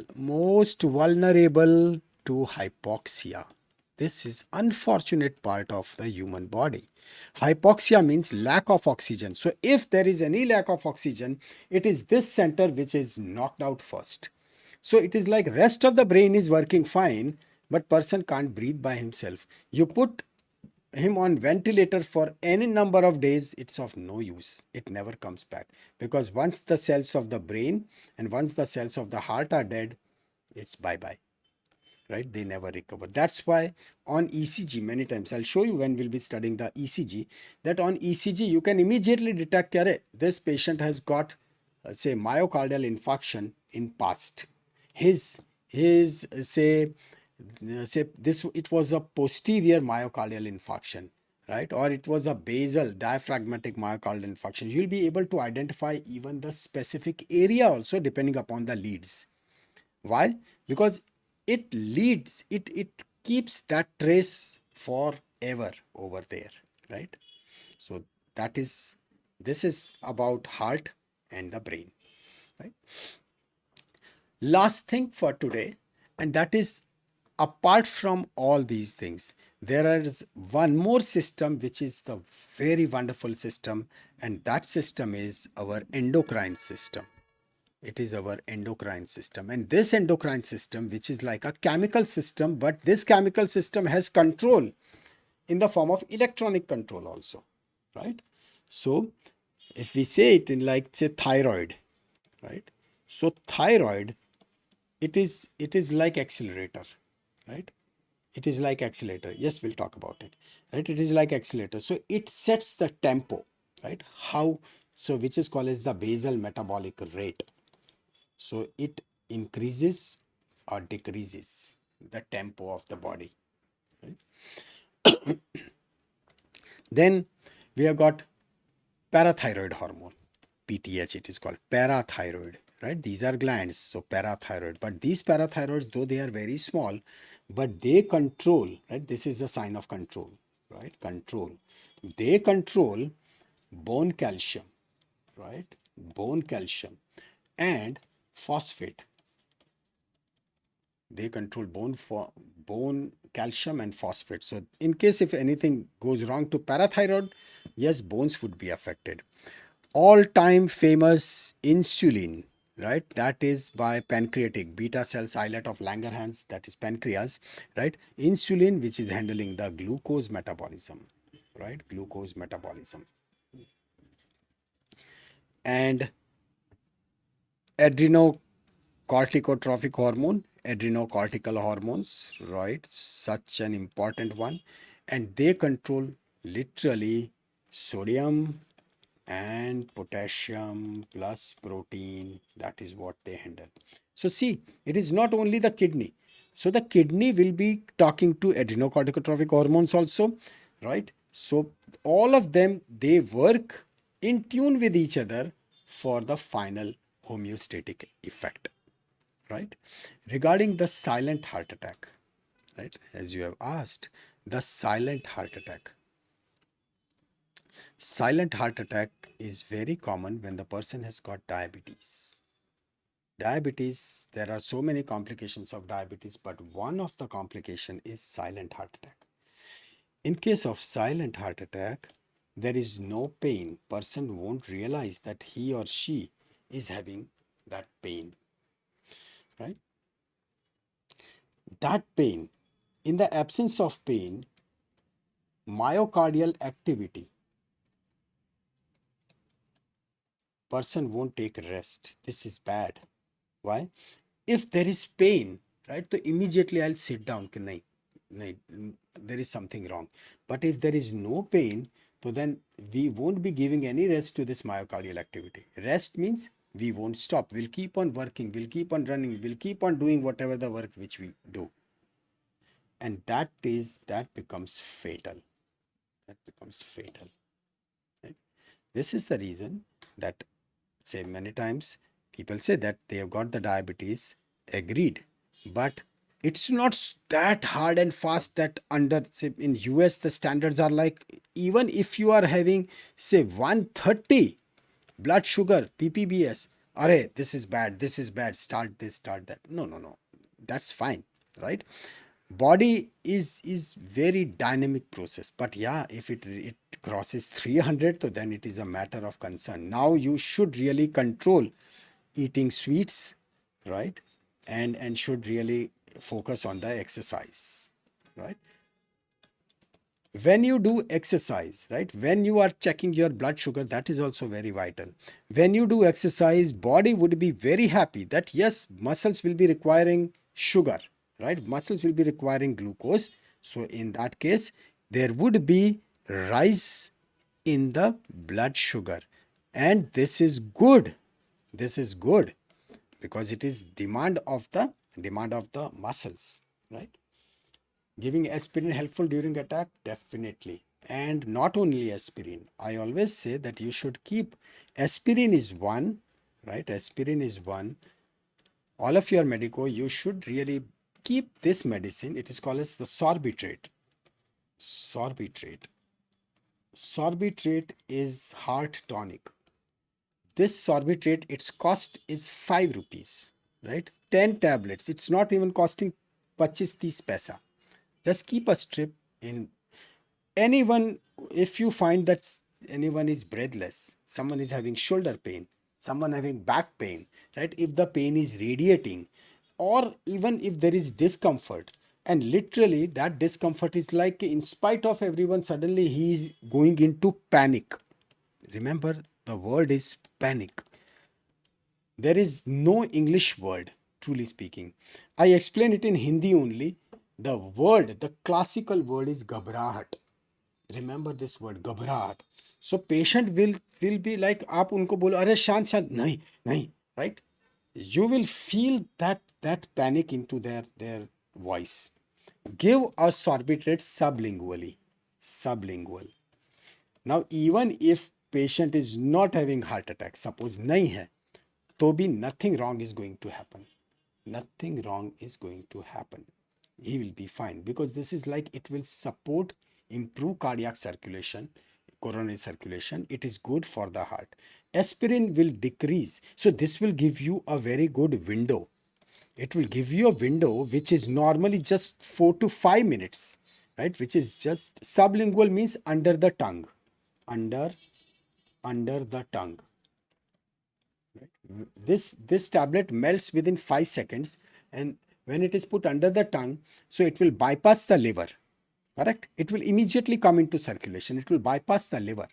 to hypoxia. This is unfortunate part of the human body. Hypoxia means lack of oxygen. So if there is any lack of oxygen, it is this center which is knocked out first. So it is like rest of the brain is working fine, but person can't breathe by himself. You put him on ventilator for any number of days, it's of no use. It never comes back, because once the cells of the brain and once the cells of the heart are dead, it's bye bye, right? They never recover. That's why on ECG, many times I'll show you when we'll be studying the ECG, that on ECG you can immediately detect, this patient has got say myocardial infarction in past. His say this, it was a posterior myocardial infarction, right? Or it was a basal diaphragmatic myocardial infarction. You'll be able to identify even the specific area also depending upon the leads. Why? Because it keeps that trace forever over there, right? So that is, this is about heart and the brain, right? Last thing for today, and that is, apart from all these things, there is one more system which is the very wonderful system, and that system is our endocrine system. It is our endocrine system, and this endocrine system, which is like a chemical system, but this chemical system has control in the form of electronic control also, right? So if we say it in, like, say, thyroid, right? So thyroid, it is like accelerator, right? It is like accelerator. Yes, we'll talk about it, right? It is like accelerator. So it sets the tempo, right? How, so which is called as the basal metabolic rate. So it increases or decreases the tempo of the body, right? Then we have got parathyroid hormone, PTH, it is called parathyroid, right? These are glands, so parathyroid. But these parathyroids, though they are very small, but they control, right? This is a sign of control, right? Control. They control bone calcium, right? Bone calcium and phosphate, They control bone calcium and phosphate. So in case if anything goes wrong to parathyroid, yes, bones would be affected. All-time famous insulin, right? That is by pancreatic beta cells islet of Langerhans, that is pancreas, right? Insulin, which is handling the glucose metabolism, right? Glucose metabolism. And adrenocorticotropic hormone, adrenocortical hormones, right? Such an important one. And they control literally sodium and potassium plus protein. That is what they handle. So see, it is not only the kidney. So the kidney will be talking to adrenocorticotropic hormones also, right? So all of them, they work in tune with each other for the final homeostatic effect, right? Regarding the silent heart attack, right? As you have asked, the silent heart attack. Silent heart attack is very common when the person has got diabetes. Diabetes, there are so many complications of diabetes, but one of the complication is silent heart attack. In case of silent heart attack, there is no pain. Person won't realize that he or she is having that pain, right? That pain, in the absence of pain, myocardial activity, person won't take rest. This is bad. Why? If there is pain, right, so immediately I'll sit down. Nahi, nahi, there is something wrong. But if there is no pain, so then we won't be giving any rest to this myocardial activity. Rest means we won't stop. We'll keep on working. We'll keep on running. We'll keep on doing whatever the work which we do. And that becomes fatal. That becomes fatal. Right? This is the reason that, say, many times people say that they have got the diabetes, agreed, but it's not that hard and fast that under, say, in US the standards are like, even if you are having, say, 130 blood sugar, ppbs, array, this is bad, start this, start that. No, that's fine, right? Body is very dynamic process, but yeah, if it crosses 300, so then it is a matter of concern. Now you should really control eating sweets, right? And should really focus on the exercise, right? When you do exercise, right, when you are checking your blood sugar, that is also very vital. When you do exercise, body would be very happy that yes, muscles will be requiring sugar, right? Muscles will be requiring glucose. So in that case, there would be rise in the blood sugar, and this is good. This is good because it is demand of the muscles, right? Giving aspirin helpful during attack? Definitely. And not only aspirin. I always say that you should keep, aspirin is one, right? Aspirin is one. All of your medico, you should really keep this medicine. It is called as the sorbitrate. Sorbitrate. Sorbitrate is heart tonic. This sorbitrate, its cost is 5 rupees, right? 10 tablets. It's not even costing 25-30 paisa. Just keep a strip in. Anyone, if you find that anyone is breathless, someone is having shoulder pain, someone having back pain, right? If the pain is radiating, or even if there is discomfort, and literally that discomfort is like, in spite of everyone, suddenly he is going into panic. Remember, the word is panic. There is no English word, truly speaking. I explain it in Hindi only. The word, the classical word is ghabrahat. Remember this word, ghabrahat. So patient will be like, आप उनको बोलो अरे शांत शांत, नहीं नहीं, right? You will feel that panic into their voice. Give a sorbitrate sublingually. Sublingual. Now even if patient is not having heart attack, suppose नहीं है, तो भी nothing wrong is going to happen. Nothing wrong is going to happen. He will be fine, because this is like, it will support, improve cardiac circulation, coronary circulation. It is good for the heart. Aspirin will decrease. So this will give you a very good window. it will give you a window which is normally just 4 to 5 minutes, right? Which is just sublingual, means under the tongue, under the tongue. Right? This tablet melts within 5 seconds, and when it is put under the tongue, so it will bypass the liver. Correct? It will immediately come into circulation. It will bypass the liver.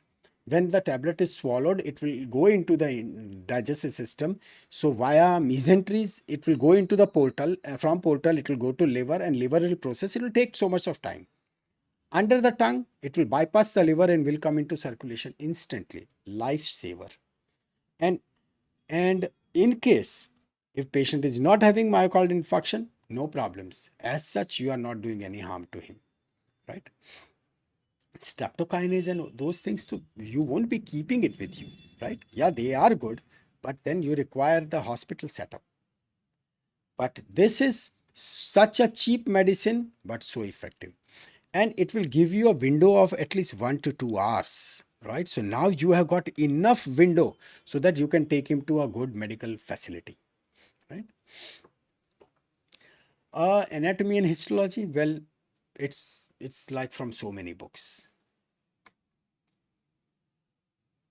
When the tablet is swallowed, it will go into the digestive system. So via mesenteries, it will go into the portal. From portal, it will go to liver, and liver will process. It will take so much of time. Under the tongue, it will bypass the liver and will come into circulation instantly. Lifesaver. And in case if patient is not having myocardial infarction, no problems. As such, you are not doing any harm to him, right? Streptokinase and those things too, you won't be keeping it with you, right? Yeah, they are good, but then you require the hospital setup. But this is such a cheap medicine, but so effective. And it will give you a window of at least 1 to 2 hours, right? So now you have got enough window so that you can take him to a good medical facility, right? Anatomy and histology, well, it's like from so many books.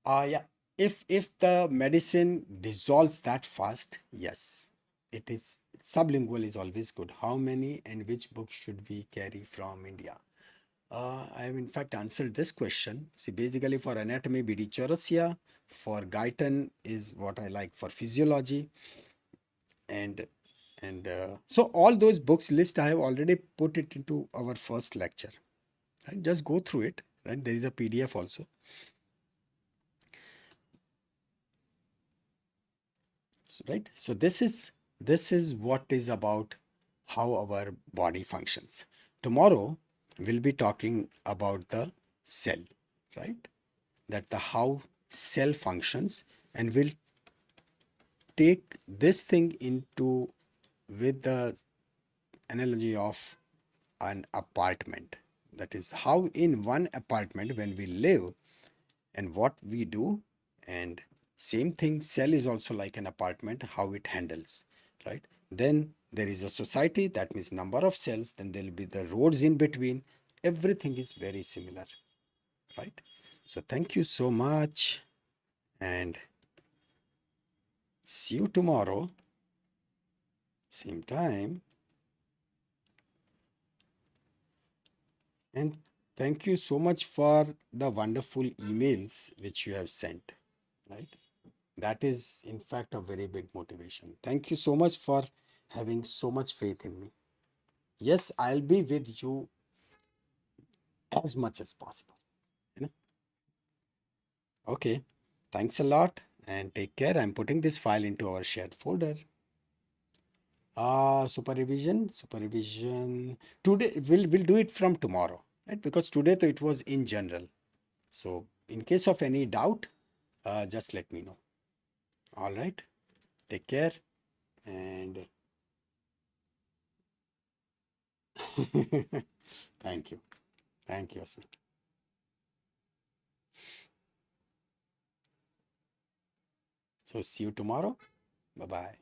Yeah, if the medicine dissolves that fast, yes, it is. Sublingual is always good. How many and which books should we carry from India? I have in fact answered this question. See, basically for anatomy, BD Chaurasia, for Guyton is what I like for physiology, and so all those books list I have already put it into our first lecture. Right? Just go through it. Right? There is a PDF also. Right? So this is what is about how our body functions. Tomorrow we'll be talking about the cell, right? That the how cell functions, and we'll take this thing into with the analogy of an apartment. That is how in one apartment when we live and what we do, and same thing, cell is also like an apartment, how it handles, right? Then there is a society, that means number of cells, then there will be the roads in between. Everything is very similar, right? So thank you so much, and see you tomorrow, same time. And thank you so much for the wonderful emails which you have sent, right? That is in fact a very big motivation. Thank you so much for having so much faith in me. Yes, I'll be with you as much as possible. You know? Okay. Thanks a lot and take care. I'm putting this file into our shared folder. Supervision. Today we'll do it from tomorrow, right? Because today it was in general. So in case of any doubt, just let me know. All right. Take care and thank you. Thank you, Asmi. So see you tomorrow. Bye bye.